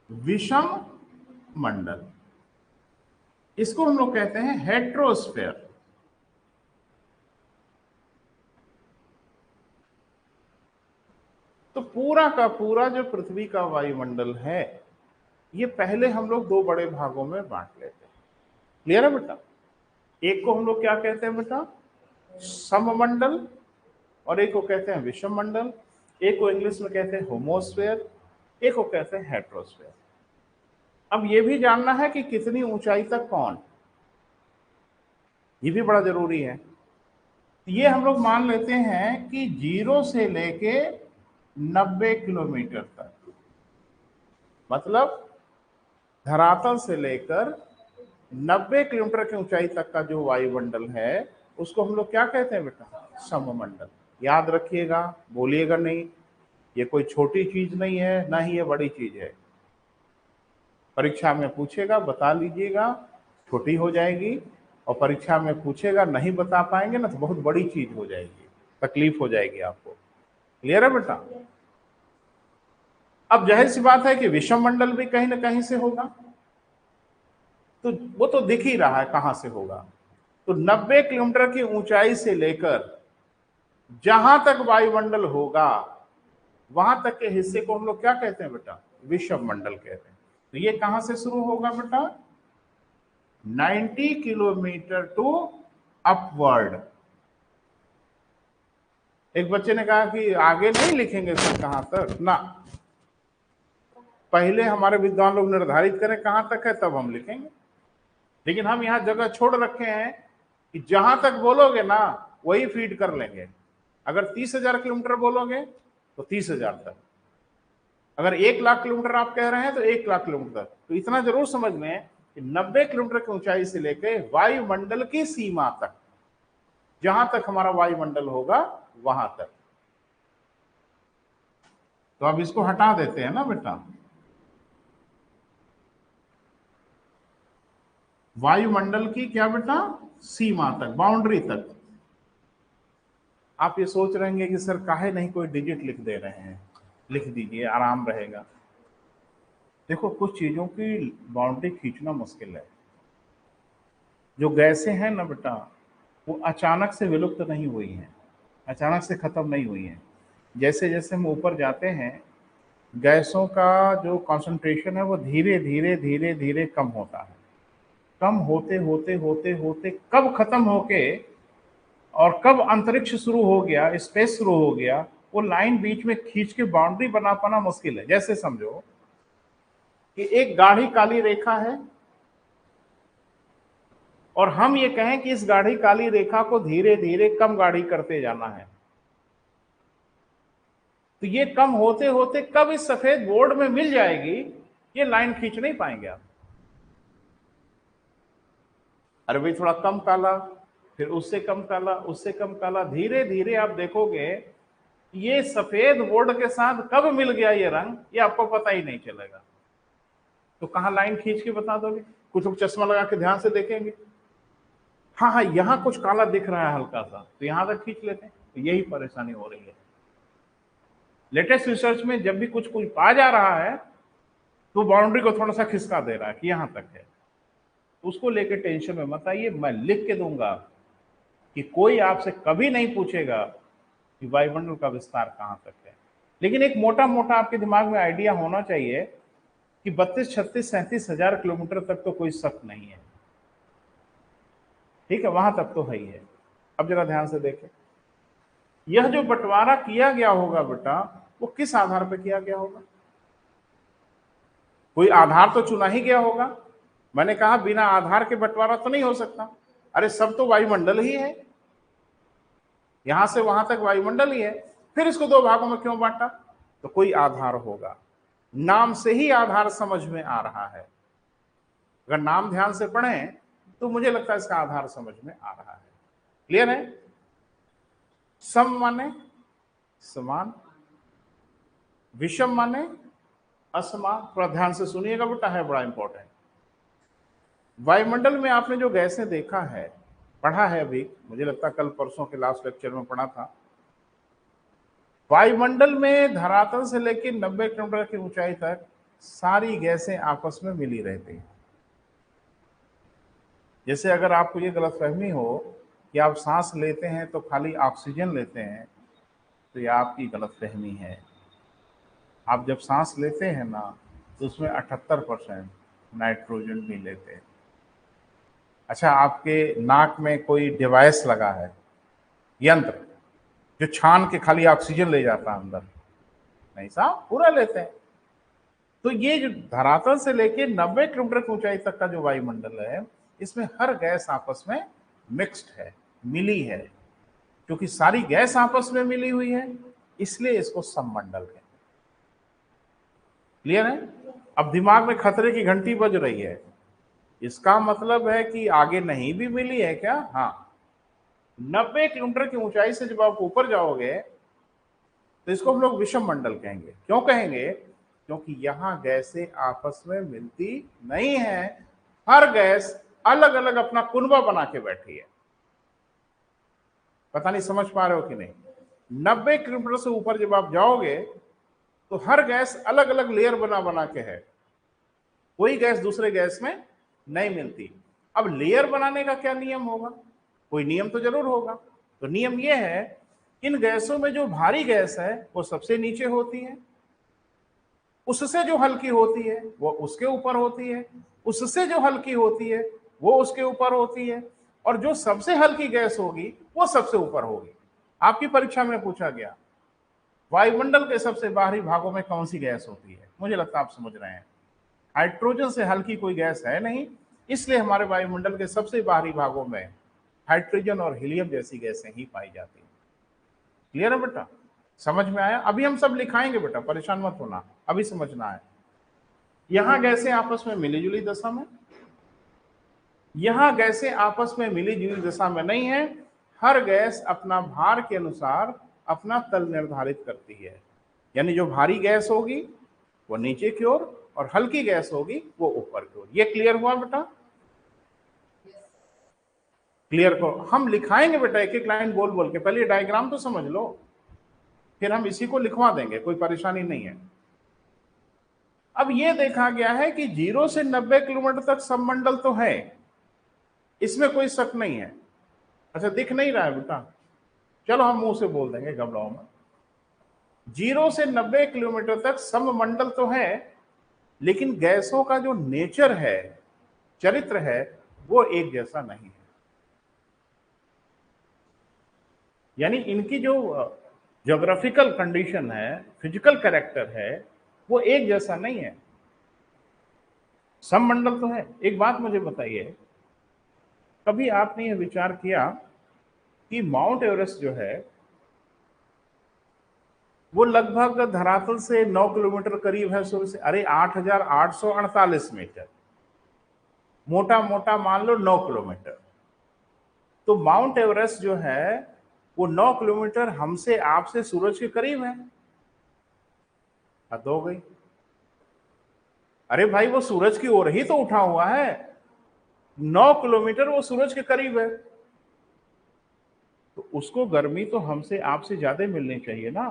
विषम मंडल। इसको हम लोग कहते हैं हेट्रोस्फेयर। तो पूरा का पूरा जो पृथ्वी का वायुमंडल है ये पहले हम लोग दो बड़े भागों में बांट लेते हैं। क्लियर है बेटा? एक को हम लोग क्या कहते हैं बेटा? सममंडल, और एक को कहते हैं विषम मंडल। एक को इंग्लिश में कहते हैं होमोस्फेयर, एक को कहते हैं हेट्रोस्फेयर। अब ये भी जानना है कि कितनी ऊंचाई तक कौन, ये भी बड़ा जरूरी है। ये हम लोग मान लेते हैं कि 0 से लेके 90 किलोमीटर तक, मतलब धरातल से लेकर 90 किलोमीटर की ऊंचाई तक का जो वायुमंडल है उसको हम लोग क्या कहते हैं बेटा? सममंडल। याद रखिएगा, बोलिएगा नहीं, ये कोई छोटी चीज नहीं है, ना ही ये बड़ी चीज है। परीक्षा में पूछेगा बता लीजिएगा, छोटी हो जाएगी, और परीक्षा में पूछेगा नहीं बता पाएंगे ना तो बहुत बड़ी चीज हो जाएगी, तकलीफ हो जाएगी आपको। क्लियर है बेटा? अब जाहिर सी बात है कि विषम मंडल भी कहीं ना कहीं से होगा, तो वो तो दिख ही रहा है कहां से होगा। तो 90 किलोमीटर की ऊंचाई से लेकर जहां तक वायुमंडल होगा वहां तक के हिस्से को हम लोग क्या कहते हैं बेटा? विषम मंडल कहते हैं। तो ये कहां से शुरू होगा बेटा? 90 किलोमीटर टू अपवर्ड। एक बच्चे ने कहा कि आगे नहीं लिखेंगे सर कहां तक ना, पहले हमारे विद्वान लोग निर्धारित करें कहां तक है तब हम लिखेंगे। लेकिन हम यहां जगह छोड़ रखे हैं कि जहां तक बोलोगे ना वही फीड कर लेंगे। अगर 30,000 किलोमीटर बोलोगे तो 30,000 तक, अगर 1,00,000 किलोमीटर आप कह रहे हैं तो 1,00,000 किलोमीटर तक। तो इतना जरूर समझ लें कि 90 किलोमीटर की ऊंचाई से लेकर वायुमंडल की सीमा तक, जहां तक हमारा वायुमंडल होगा वहां तक। तो अब इसको हटा देते हैं ना बेटा, वायुमंडल की क्या बेटा? सीमा तक, बाउंड्री तक। आप ये सोच रहे हैं कि सर काहे नहीं कोई डिजिट लिख दे रहे हैं, लिख दीजिए आराम रहेगा। देखो कुछ चीजों की बाउंड्री खींचना मुश्किल है। जो गैसें हैं ना बेटा वो अचानक से विलुप्त नहीं हुई हैं, अचानक से खत्म नहीं हुई हैं। जैसे जैसे हम ऊपर जाते हैं गैसों का जो कंसंट्रेशन है वो धीरे धीरे धीरे धीरे कम होता है। कम होते होते होते होते कब खत्म होके और कब अंतरिक्ष शुरू हो गया, स्पेस शुरू हो गया, वो लाइन बीच में खींच के बाउंड्री बना पाना मुश्किल है। जैसे समझो कि एक गाढ़ी काली रेखा है और हम ये कहें कि इस गाढ़ी काली रेखा को धीरे धीरे कम गाढ़ी करते जाना है, तो ये कम होते होते कब इस सफेद बोर्ड में मिल जाएगी, ये लाइन खींच नहीं पाएंगे आप। अरे भाई थोड़ा कम काला, फिर उससे कम काला, उससे कम काला, धीरे धीरे आप देखोगे ये सफेद बोर्ड के साथ कब मिल गया ये रंग, ये आपको पता ही नहीं चलेगा। तो कहां लाइन खींच के बता दोगे? कुछ लोग चश्मा लगा के ध्यान से देखेंगे, हाँ हाँ यहां कुछ काला दिख रहा है हल्का सा, तो यहां तक खींच लेते हैं। तो यही परेशानी हो रही है। लेटेस्ट रिसर्च में जब भी कुछ कुछ पा जा रहा है तो बाउंड्री को थोड़ा सा खिसका दे रहा है कि यहां तक है। उसको लेके टेंशन में मत आइए, मैं लिख के दूंगा कि कोई आपसे कभी नहीं पूछेगा कि वायुमंडल का विस्तार कहां तक है। लेकिन एक मोटा मोटा आपके दिमाग में आइडिया होना चाहिए कि 32, 36, 37,000 किलोमीटर तक तो कोई शक नहीं है। ठीक है, वहां तक तो है ही है। अब जरा ध्यान से देखें, यह जो बंटवारा किया गया होगा बेटा वो किस आधार पर किया गया होगा? कोई आधार तो चुना ही गया होगा। मैंने कहा बिना आधार के बंटवारा तो नहीं हो सकता। अरे सब तो वायुमंडल ही है, यहां से वहां तक वायुमंडल ही है, फिर इसको दो भागों में क्यों बांटा? तो कोई आधार होगा। नाम से ही आधार समझ में आ रहा है। अगर नाम ध्यान से पढ़ें तो मुझे लगता है इसका आधार समझ में आ रहा है। क्लियर है? सम माने समान, विषम माने असमान। थोड़ा ध्यान से सुनिएगा बेटा, है बड़ा इंपॉर्टेंट। वायुमंडल में आपने जो गैसें देखा है, पढ़ा है अभी, मुझे लगता है कल परसों के लास्ट लेक्चर में पढ़ा था। वायुमंडल में धरातल से लेकर 90 किलोमीटर की ऊंचाई तक सारी गैसें आपस में मिली रहती हैं। जैसे अगर आपको ये गलतफहमी हो कि आप सांस लेते हैं तो खाली ऑक्सीजन लेते हैं, तो ये आपकी गलतफहमी है। आप जब सांस लेते हैं ना तो उसमें 78% नाइट्रोजन भी लेते हैं। अच्छा, आपके नाक में कोई डिवाइस लगा है, यंत्र, जो छान के खाली ऑक्सीजन ले जाता है अंदर? नहीं साहब, पूरा लेते हैं। तो ये जो धरातल से लेके 90 किलोमीटर की ऊंचाई तक का जो वायुमंडल है, इसमें हर गैस आपस में मिक्स्ड है, मिली है। क्योंकि सारी गैस आपस में मिली हुई है इसलिए इसको सममंडल है। क्लियर है? अब दिमाग में खतरे की घंटी बज रही है, इसका मतलब है कि आगे नहीं भी मिली है क्या? हाँ, 90 किलोमीटर की ऊंचाई से जब आप ऊपर जाओगे तो इसको हम लोग विषम मंडल कहेंगे। क्यों कहेंगे? क्योंकि यहां गैसें आपस में मिलती नहीं है, हर गैस अलग अलग अपना कुनबा बना के बैठी है। पता नहीं समझ पा रहे हो कि नहीं? 90 किलोमीटर से ऊपर जब आप जाओगे तो हर गैस अलग अलग लेयर बना बना के है, कोई गैस दूसरे गैस में नहीं मिलती। अब लेयर बनाने का क्या नियम होगा? कोई नियम तो जरूर होगा। तो नियम यह है, इन गैसों में जो भारी गैस है वो सबसे नीचे होती है, उससे जो हल्की होती है वो उसके ऊपर होती है, उससे जो हल्की होती है वो उसके ऊपर होती है, और जो सबसे हल्की गैस होगी वो सबसे ऊपर होगी। आपकी परीक्षा में पूछा गया वायुमंडल के सबसे बाहरी भागों में कौन सी गैस होती है? मुझे लगता है आप समझ रहे हैं। हाइड्रोजन से हल्की कोई गैस है नहीं, इसलिए हमारे वायुमंडल के सबसे बाहरी भागों में हाइड्रोजन और हीलियम जैसी गैसें ही पाई जाती हैं। क्लियर है बेटा? समझ में आया? अभी हम सब लिखाएंगे बेटा, परेशान मत होना, अभी समझना है। यहां गैसें आपस में मिली जुली दशा में, यहां गैसें आपस में मिली जुली दशा में नहीं है, हर गैस अपना भार के अनुसार अपना तल निर्धारित करती है। यानी जो भारी गैस होगी वो नीचे की ओर और हल्की गैस होगी वो ऊपर की ओर। ये क्लियर हुआ बेटा? क्लियर को हम लिखाएंगे बेटा, एक एक लाइन बोल बोल के। पहले डायग्राम तो समझ लो, फिर हम इसी को लिखवा देंगे, कोई परेशानी नहीं है। अब ये देखा गया है कि 0 से 90 किलोमीटर तक सबमंडल तो है, इसमें कोई शक नहीं है। अच्छा, दिख नहीं रहा है बेटा? चलो हम मुंह से बोल देंगे, घबराओ मत। 0 से 90 किलोमीटर तक सममंडल तो है, लेकिन गैसों का जो नेचर है, चरित्र है, वो एक जैसा नहीं है। यानी इनकी जो ज्योग्राफिकल कंडीशन है, फिजिकल कैरेक्टर है, वो एक जैसा नहीं है। सममंडल तो है। एक बात मुझे बताइए, कभी आपने यह विचार किया कि माउंट एवरेस्ट जो है वो लगभग धरातल से 9 किलोमीटर करीब है सूर्य से? अरे 8,848 मीटर, मोटा मोटा मान लो 9 किलोमीटर। तो माउंट एवरेस्ट जो है वो 9 किलोमीटर हमसे आपसे सूरज के करीब है। हद हो गई। अरे भाई, वो सूरज की ओर ही तो उठा हुआ है, 9 किलोमीटर वो सूरज के करीब है, तो उसको गर्मी तो हमसे आपसे ज्यादा मिलनी चाहिए ना।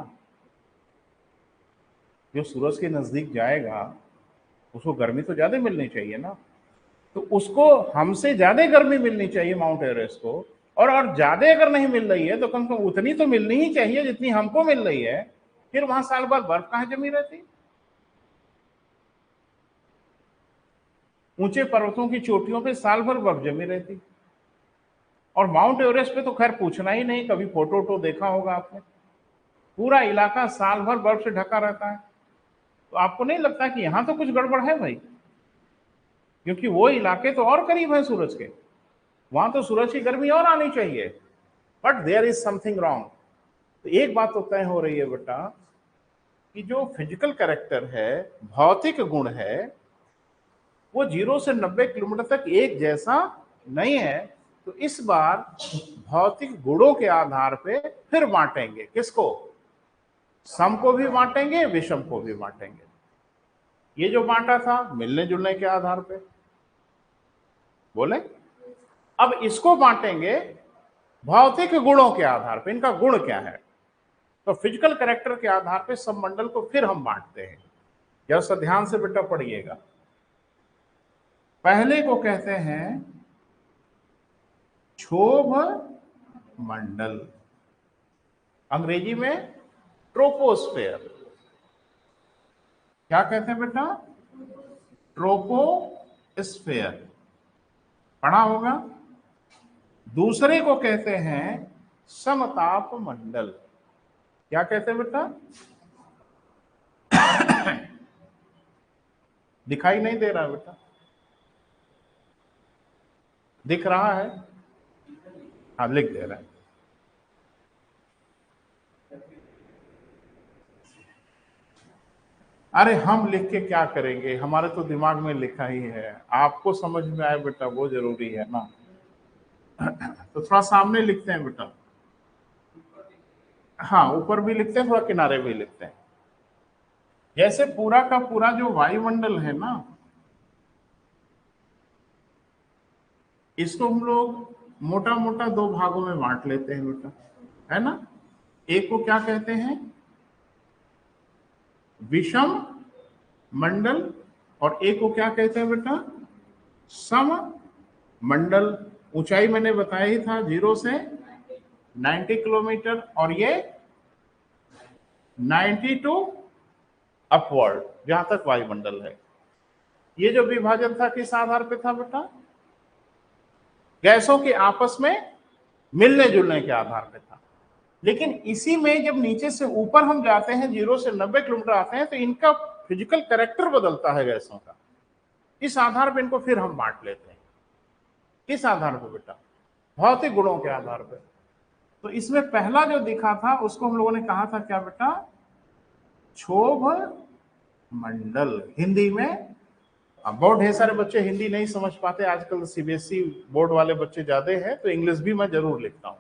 जो सूरज के नजदीक जाएगा उसको गर्मी तो ज्यादा मिलनी चाहिए ना। तो उसको हमसे ज्यादा गर्मी मिलनी चाहिए माउंट एवरेस्ट को, और ज्यादा अगर नहीं मिल रही है तो कम से कम उतनी तो मिलनी ही चाहिए जितनी हमको मिल रही है। फिर वहां साल भर बर्फ कहां जमी रहती? ऊंचे पर्वतों की चोटियों पे साल भर बर्फ जमी रहती, और माउंट एवरेस्ट पे तो खैर पूछना ही नहीं, कभी फोटो वोटो देखा होगा आपने, पूरा इलाका साल भर बर्फ से ढका रहता है। तो आपको नहीं लगता कि यहां तो कुछ गड़बड़ है भाई? क्योंकि वो इलाके तो और करीब है सूरज के, वहां तो सूरज की गर्मी और आनी चाहिए, but there is something wrong. तो एक बात तो तय हो रही है बेटा कि जो फिजिकल कैरेक्टर है, भौतिक गुण है, वो 0 से 90 किलोमीटर तक एक जैसा नहीं है। तो इस बार भौतिक गुणों के आधार पे फिर बांटेंगे। किसको? सम को भी बांटेंगे, विषम को भी बांटेंगे। ये जो बांटा था मिलने जुलने के आधार पे, बोले, अब इसको बांटेंगे भौतिक गुणों के आधार पे, इनका गुण क्या है। तो फिजिकल कैरेक्टर के आधार पे सब मंडल को फिर हम बांटते हैं। जरा सा ध्यान से बेटा पढ़िएगा। पहले को कहते हैं क्षोभ मंडल, अंग्रेजी में ट्रोपोस्फेयर। क्या कहते हैं बेटा? ट्रोपोस्फेयर, पढ़ा होगा। दूसरे को कहते हैं समताप मंडल। क्या कहते हैं बेटा? दिखाई नहीं दे रहा बेटा? दिख रहा है? हाँ, लिख दे रहा है। अरे हम लिख के क्या करेंगे, हमारे तो दिमाग में लिखा ही है, आपको समझ में आए बेटा वो जरूरी है ना। तो थोड़ा सामने लिखते हैं बेटा। हाँ, ऊपर भी लिखते हैं, थोड़ा किनारे भी लिखते हैं। जैसे पूरा का पूरा जो वायुमंडल है ना, इसको हम लोग मोटा मोटा दो भागों में बांट लेते हैं बेटा, है ना। एक को क्या कहते हैं, विषम मंडल, और एक को क्या कहते हैं बेटा, सम मंडल। ऊंचाई मैंने बताया ही था 0 से 90 किलोमीटर, और ये 90 टू अपवर्ड, जहां तक वायुमंडल है। ये जो विभाजन था किस आधार पे था बेटा, गैसों के आपस में मिलने जुलने के आधार पे था। लेकिन इसी में जब नीचे से ऊपर हम जाते हैं, 0 से 90 किलोमीटर आते हैं, तो इनका फिजिकल कैरेक्टर बदलता है गैसों का। इस आधार पर इनको फिर हम बांट लेते हैं। किस आधार पर बेटा, भौतिक गुणों के आधार पर। तो इसमें पहला जो दिखा था उसको हम लोगों ने कहा था क्या बेटा, क्षोभ मंडल। हिंदी में, अब बहुत ढेर सारे बच्चे हिंदी नहीं समझ पाते आजकल, सीबीएसई बोर्ड वाले बच्चे ज्यादा हैं, तो इंग्लिश भी मैं जरूर लिखता हूं।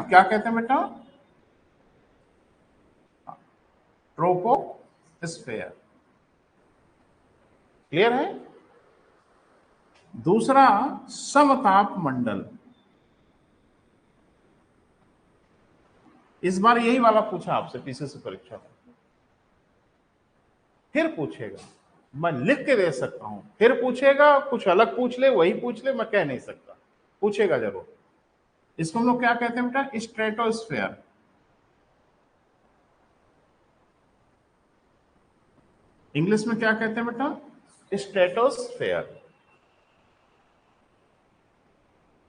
क्या कहते हैं बेटा, ट्रोपोस्फेयर। क्लियर है। दूसरा समताप मंडल। इस बार यही वाला पूछा आपसे पीसीसी परीक्षा में, फिर पूछेगा, मैं लिख के दे सकता हूं, फिर पूछेगा, कुछ अलग पूछ ले, वही पूछ ले, मैं कह नहीं सकता, पूछेगा जरूर। इसको हम लोग क्या कहते हैं बेटा, स्ट्रेटोस्फेयर। इंग्लिश में क्या कहते हैं बेटा, स्ट्रेटोस्फेयर।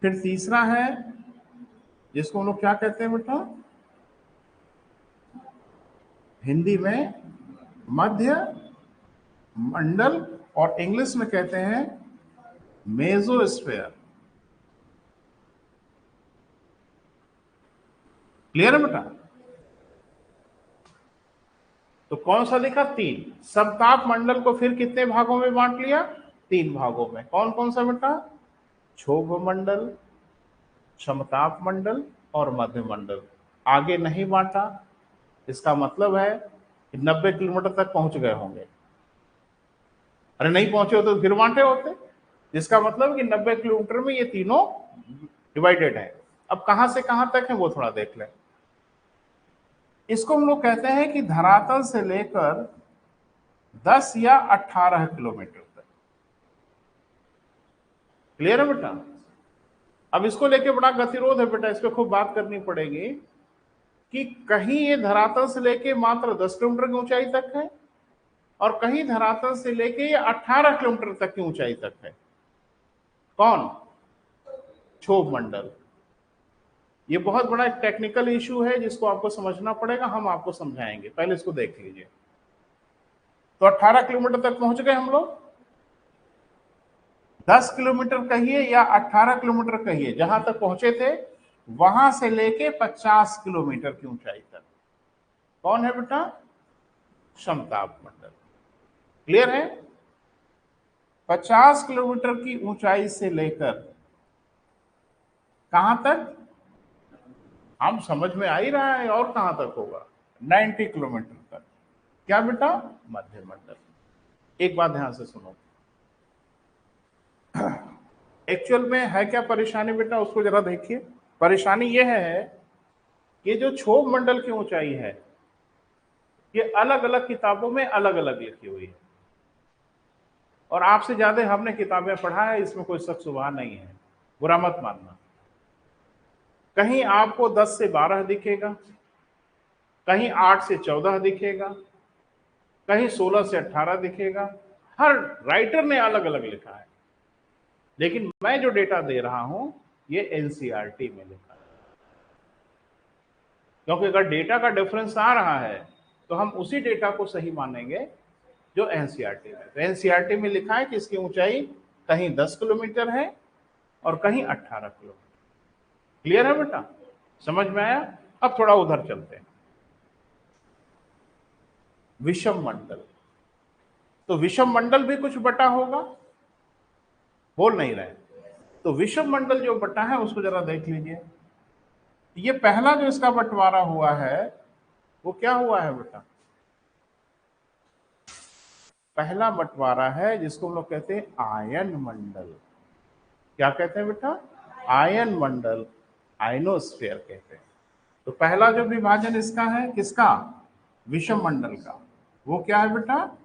फिर तीसरा है जिसको हम लोग क्या कहते हैं बेटा, हिंदी में मध्य मंडल, और इंग्लिश में कहते हैं मेसोस्फेयर। क्लियर है बेटा। तो कौन सा लिखा, 3। समताप मंडल को फिर कितने भागों में बांट लिया, 3 भागों में। कौन कौन सा बेटा, क्षोभ मंडल, समताप मंडल और मध्य मंडल। आगे नहीं बांटा, इसका मतलब है कि 90 किलोमीटर तक पहुंच गए होंगे। अरे नहीं पहुंचे हो तो फिर बांटे होते, जिसका मतलब कि 90 किलोमीटर में ये तीनों डिवाइडेड है। अब कहां से कहां तक है वो थोड़ा देख लें। इसको हम लोग कहते हैं कि धरातल से लेकर 10 या 18 किलोमीटर तक। क्लियर है बेटा। अब इसको लेके बड़ा गतिरोध है बेटा, इस पर खूब बात करनी पड़ेगी कि कहीं ये धरातल से लेके मात्र 10 किलोमीटर की ऊंचाई तक है, और कहीं धरातल से लेके ये 18 किलोमीटर तक की ऊंचाई तक है। कौन, क्षोभ मंडल। ये बहुत बड़ा एक टेक्निकल इशू है जिसको आपको समझना पड़ेगा, हम आपको समझाएंगे, पहले इसको देख लीजिए। तो 18 किलोमीटर तक पहुंच गए हम लोग, 10 किलोमीटर कहिए या 18 किलोमीटर कहिए, जहां तक पहुंचे थे वहां से लेके 50 किलोमीटर की ऊंचाई तक कौन है बेटा, समताप मंडल। क्लियर है। 50 किलोमीटर की ऊंचाई से लेकर कहां तक, हम समझ में आ ही रहा है, और कहां तक होगा, 90 किलोमीटर तक। क्या बेटा, मध्य मंडल। एक बात ध्यान से सुनो, एक्चुअल में है क्या परेशानी बेटा, उसको जरा देखिए। परेशानी यह है कि जो क्षोभ मंडल की ऊंचाई है ये अलग अलग किताबों में अलग अलग लिखी हुई है, और आपसे ज्यादा हमने किताबें पढ़ा है, इसमें कोई शक शुबहा नहीं है, बुरा मत मानना। कहीं आपको 10 से 12 दिखेगा, कहीं 8 से 14 दिखेगा, कहीं 16 से 18 दिखेगा। हर राइटर ने अलग अलग लिखा है, लेकिन मैं जो डेटा दे रहा हूं ये एनसीईआरटी में लिखा है। क्योंकि अगर डेटा का डिफरेंस आ रहा है तो हम उसी डेटा को सही मानेंगे जो एनसीईआरटी में। तो एनसीईआरटी में लिखा है कि इसकी ऊंचाई कहीं 10 किलोमीटर है और कहीं 18 किलोमीटर। क्लियर है बेटा, समझ में आया। अब थोड़ा उधर चलते हैं, विषम मंडल। तो विषम मंडल भी कुछ बटा होगा, बोल नहीं रहे। तो विषम मंडल जो बटा है उसको जरा देख लीजिए। ये पहला जो इसका बंटवारा हुआ है वो क्या हुआ है बेटा, पहला बंटवारा है जिसको हम लोग कहते हैं आयन मंडल। क्या कहते हैं बेटा? आयन मंडल, आयनोस्फीयर कहते हैं। तो पहला जो विभाजन इसका है किसका? विषम मंडल का। वो क्या है बेटा?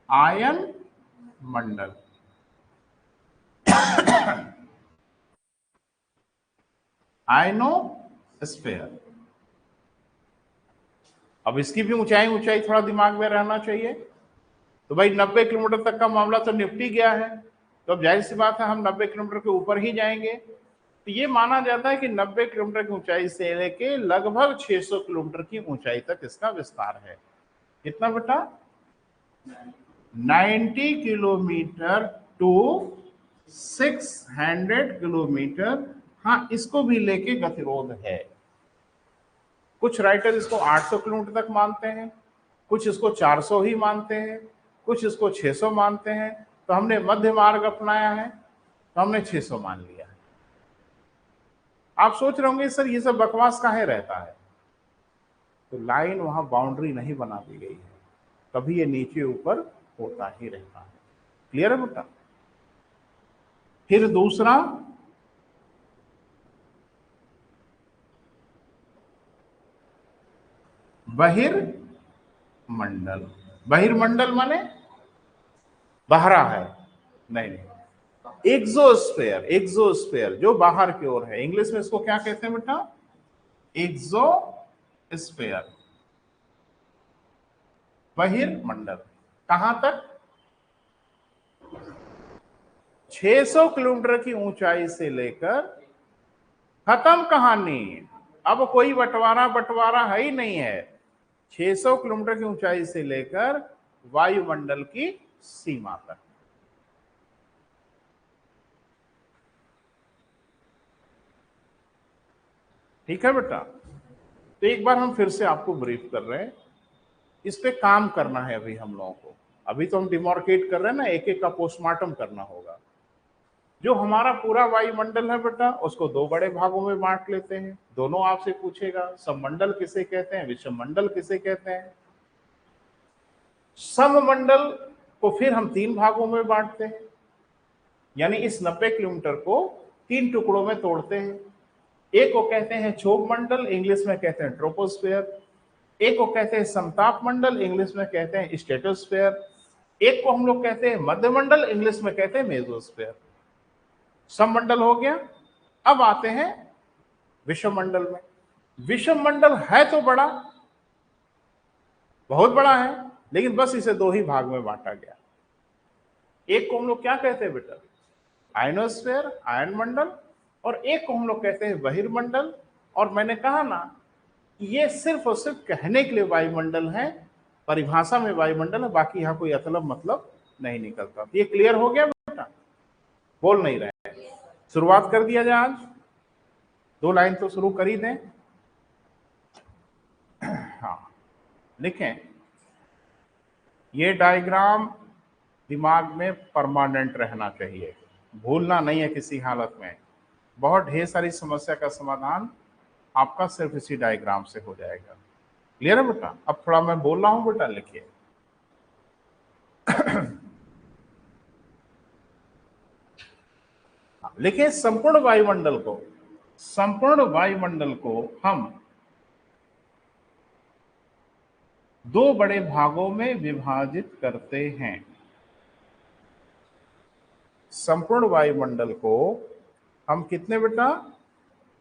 आयन मंडल। आयनोस्फीयर। अब इसकी भी ऊंचाई ऊंचाई थोड़ा दिमाग में रहना चाहिए। तो भाई 90 किलोमीटर तक का मामला तो निपटी गया है, तो अब जाहिर सी बात है हम 90 किलोमीटर के ऊपर ही जाएंगे। तो ये माना जाता है कि 90 किलोमीटर की ऊंचाई से लेके लगभग 600 किलोमीटर की ऊंचाई तक इसका विस्तार है। कितना बेटा? 90 किलोमीटर टू 600 किलोमीटर। हाँ, इसको भी लेके गतिरोध है। कुछ राइटर इसको 800 किलोमीटर तक मानते हैं, कुछ इसको 400 ही मानते हैं, कुछ इसको 600 मानते हैं। तो हमने मध्य मार्ग अपनाया है, तो हमने 600 मान लिया है। आप सोच रहे होंगे सर ये सब बकवास काहे रहता है? तो लाइन वहां बाउंड्री नहीं बना दी गई है, कभी ये नीचे ऊपर होता ही रहता है। क्लियर है बेटा? फिर दूसरा, बहिर्मंडल। बहिर्मंडल माने बाहरा है? नहीं नहीं, एक्सोस्फेयर। एक्सोस्फेयर जो बाहर की ओर है, इंग्लिश में इसको क्या कहते हैं बेटा? एक्सोस्फेयर। बहिर्मंडल कहां तक? 600 किलोमीटर की ऊंचाई से लेकर, खत्म कहानी। अब कोई बंटवारा बंटवारा है ही नहीं है। 600 किलोमीटर की ऊंचाई से लेकर वायुमंडल की सीमा तक। ठीक है बेटा? तो एक बार हम फिर से आपको ब्रीफ कर रहे हैं, इस पे काम करना है अभी हम लोगों को। अभी तो हम डिमोर्केट कर रहे हैं ना, एक एक का पोस्टमार्टम करना होगा। जो हमारा पूरा वायुमंडल है बेटा, उसको दो बड़े भागों में बांट लेते हैं। दोनों आपसे पूछेगा, सममंडल किसे कहते हैं, विषममंडल किसे कहते हैं। सममंडल को फिर हम तीन भागों में बांटते हैं, यानी इस 90 किलोमीटर को तीन टुकड़ों में तोड़ते हैं। एक को कहते हैं क्षोभ मंडल, इंग्लिश में कहते हैं ट्रोपोस्फेयर। एक को कहते हैं समताप मंडल, इंग्लिश में कहते हैं स्ट्रेटोस्फेयर। एक को हम लोग कहते हैं मध्यमंडल, इंग्लिश में कहते हैं मेसोस्फेयर। सममंडल हो गया। अब आते हैं विषममंडल में। विषममंडल है तो बड़ा, बहुत बड़ा है, लेकिन बस इसे दो ही भाग में बांटा गया। एक को हम लोग क्या कहते हैं बेटा? आयनोस्फेयर, आयन मंडल। और एक को हम लोग कहते हैं बहिर्मंडल। और मैंने कहा ना, ये सिर्फ और सिर्फ कहने के लिए वायुमंडल है, परिभाषा में वायुमंडल है, बाकी यहां कोई मतलब मतलब नहीं निकलता। ये क्लियर हो गया बेटा? बोल नहीं रहे? शुरुआत कर दिया जाए आज, दो लाइन तो शुरू कर ही दें। हाँ, लिखें। ये डायग्राम दिमाग में परमानेंट रहना चाहिए, भूलना नहीं है किसी हालत में। बहुत ढेर सारी समस्या का समाधान आपका सिर्फ इसी डायग्राम से हो जाएगा। क्लियर है बेटा? अब थोड़ा मैं बोल रहा हूं बेटा, लिखिए। लिखिए, संपूर्ण वायुमंडल को हम दो बड़े भागों में विभाजित करते हैं। संपूर्ण वायुमंडल को हम कितने बेटा?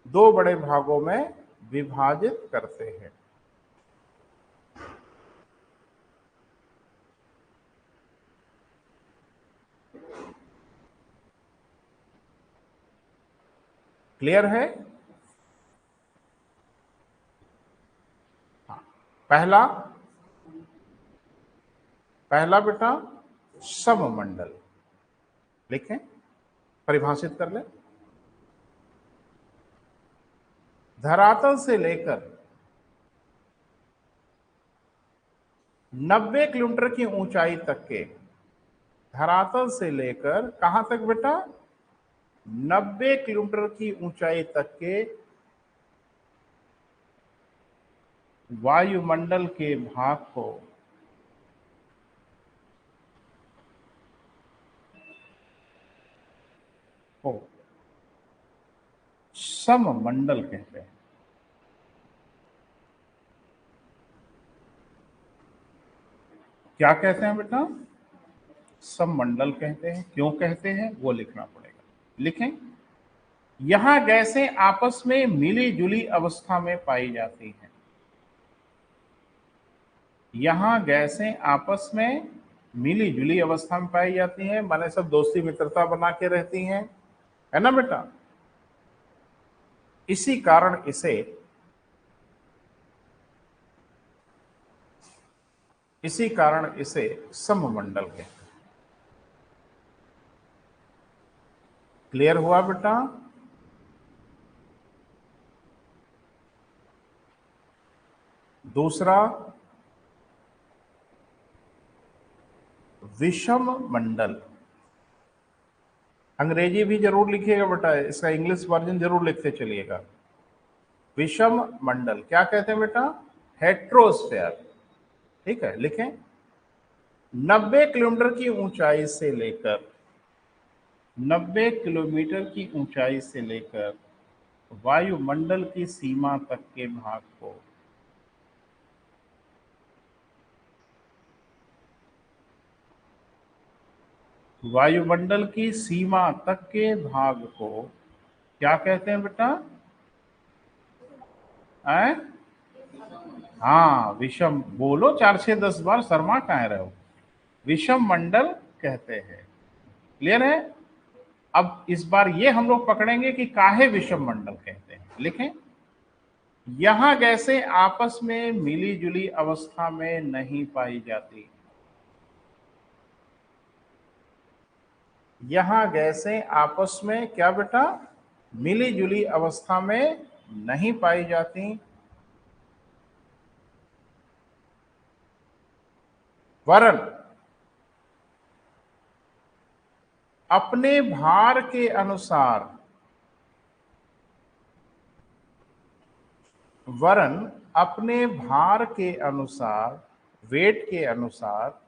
दो बड़े भागों में विभाजित करते हैं। क्लियर है? हाँ। पहला बेटा सममंडल। लिखें, परिभाषित कर लें। धरातल से लेकर 90 किलोमीटर की ऊंचाई तक के, धरातल से लेकर कहां तक बेटा? 90 किलोमीटर की ऊंचाई तक के वायुमंडल के भाग को को सममंडल कहते हैं। क्या कहते हैं बेटा? सममंडल कहते हैं। क्यों कहते हैं वो लिखना पड़ेगा। लिखें, यहां गैसें आपस में मिली जुली अवस्था में पाई जाती हैं। यहां गैसें आपस में मिली जुली अवस्था में पाई जाती हैं, माने सब दोस्ती मित्रता बना के रहती हैं, है ना बेटा? इसी कारण इसे सममंडल कहते हैं। क्लियर हुआ बेटा? दूसरा, विषम मंडल। अंग्रेजी भी जरूर लिखिएगा बेटा, इसका इंग्लिश वर्जन जरूर लिखते चलिएगा। विषम मंडल क्या कहते हैं बेटा? हेट्रोस्फेयर। ठीक है, लिखें, 90 किलोमीटर की ऊंचाई से लेकर 90 किलोमीटर की ऊंचाई से लेकर वायुमंडल की सीमा तक के भाग को वायुमंडल की सीमा तक के भाग को क्या कहते हैं बेटा? हाँ, विषम। बोलो 4-6-10 बार, शर्मा कहाँ रहे हो? विषम मंडल कहते हैं। क्लियर है? अब इस बार ये हम लोग पकड़ेंगे कि काहे विषम मंडल कहते हैं। लिखें, यहां गैसें आपस में मिली जुली अवस्था में नहीं पाई जाती। यहां गैसें आपस में क्या बेटा? मिली जुली अवस्था में नहीं पाई जाती, वरन अपने भार के अनुसार वेट के अनुसार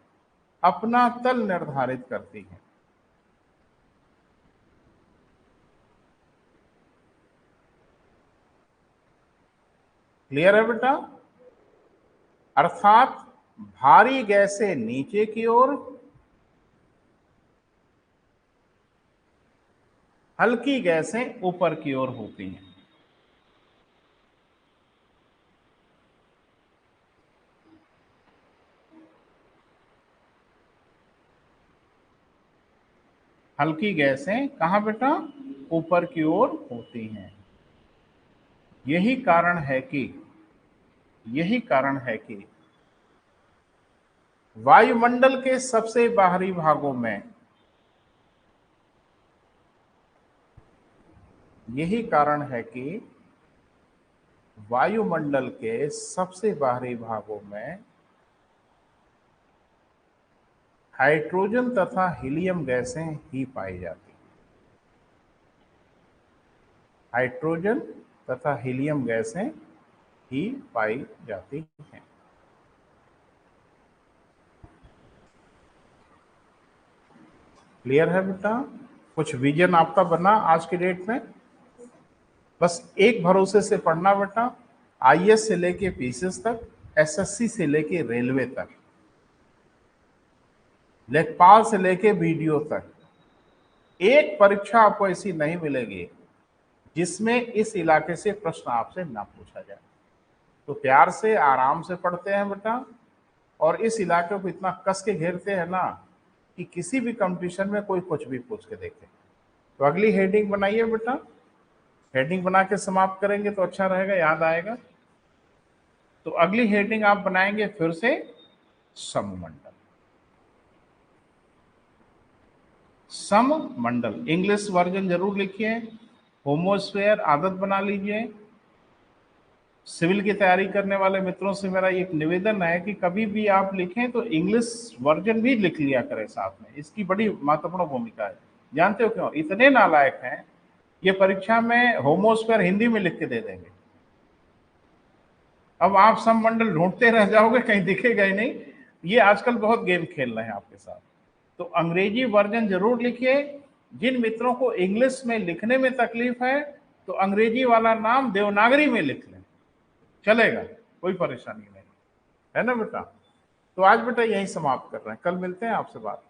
अपना तल निर्धारित करती है। क्लियर है बेटा? अर्थात भारी गैसें नीचे की ओर, हल्की गैसें ऊपर की ओर होती हैं। हल्की गैसें कहां बेटा? ऊपर की ओर होती हैं। यही कारण है कि वायुमंडल के सबसे बाहरी भागों में यही कारण है कि वायुमंडल के सबसे बाहरी भागों में हाइड्रोजन तथा हीलियम गैसें ही पाई जाती हैं। हाइड्रोजन तथा हीलियम गैसें ही पाई जाती हैं। क्लियर है बेटा? कुछ विजन आपका बना आज के डेट में? बस एक भरोसे से पढ़ना बेटा, आईएएस से लेके पीसीएस तक, एसएससी से लेके रेलवे तक, लेखपाल से लेके बीडीओ तक, एक परीक्षा आपको ऐसी नहीं मिलेगी जिसमें इस इलाके से प्रश्न आपसे ना पूछा जाए। तो प्यार से आराम से पढ़ते हैं बेटा, और इस इलाके को इतना कस के घेरते हैं ना कि किसी भी कंपटीशन में कोई कुछ भी पूछ के देखे। तो अगली हेडिंग बनाइए बेटा, हेडिंग बना के समाप्त करेंगे तो अच्छा रहेगा, याद आएगा। तो अगली हेडिंग आप बनाएंगे फिर से सममंडल। सममंडल इंग्लिश वर्जन जरूर लिखिए, होमोस्फेयर आदत बना लीजिए। सिविल की तैयारी करने वाले मित्रों से मेरा एक निवेदन है कि कभी भी आप लिखें तो इंग्लिश वर्जन भी लिख लिया करें साथ में, इसकी बड़ी महत्वपूर्ण भूमिका है। जानते हो क्यों? इतने नालायक हैं, ये परीक्षा में होमोस्फेयर हिंदी में लिख के दे देंगे। अब आप सममंडल ढूंढते रह जाओगे, कहीं दिखेगा ही नहीं। ये आजकल बहुत गेम खेल रहे हैं आपके साथ। तो अंग्रेजी वर्जन जरूर लिखिए, जिन मित्रों को इंग्लिश में लिखने में तकलीफ है तो अंग्रेजी वाला नाम देवनागरी में लिख लें, चलेगा, कोई परेशानी नहीं है ना बेटा। तो आज बेटा यही समाप्त कर रहे हैं, कल मिलते हैं आपसे बात।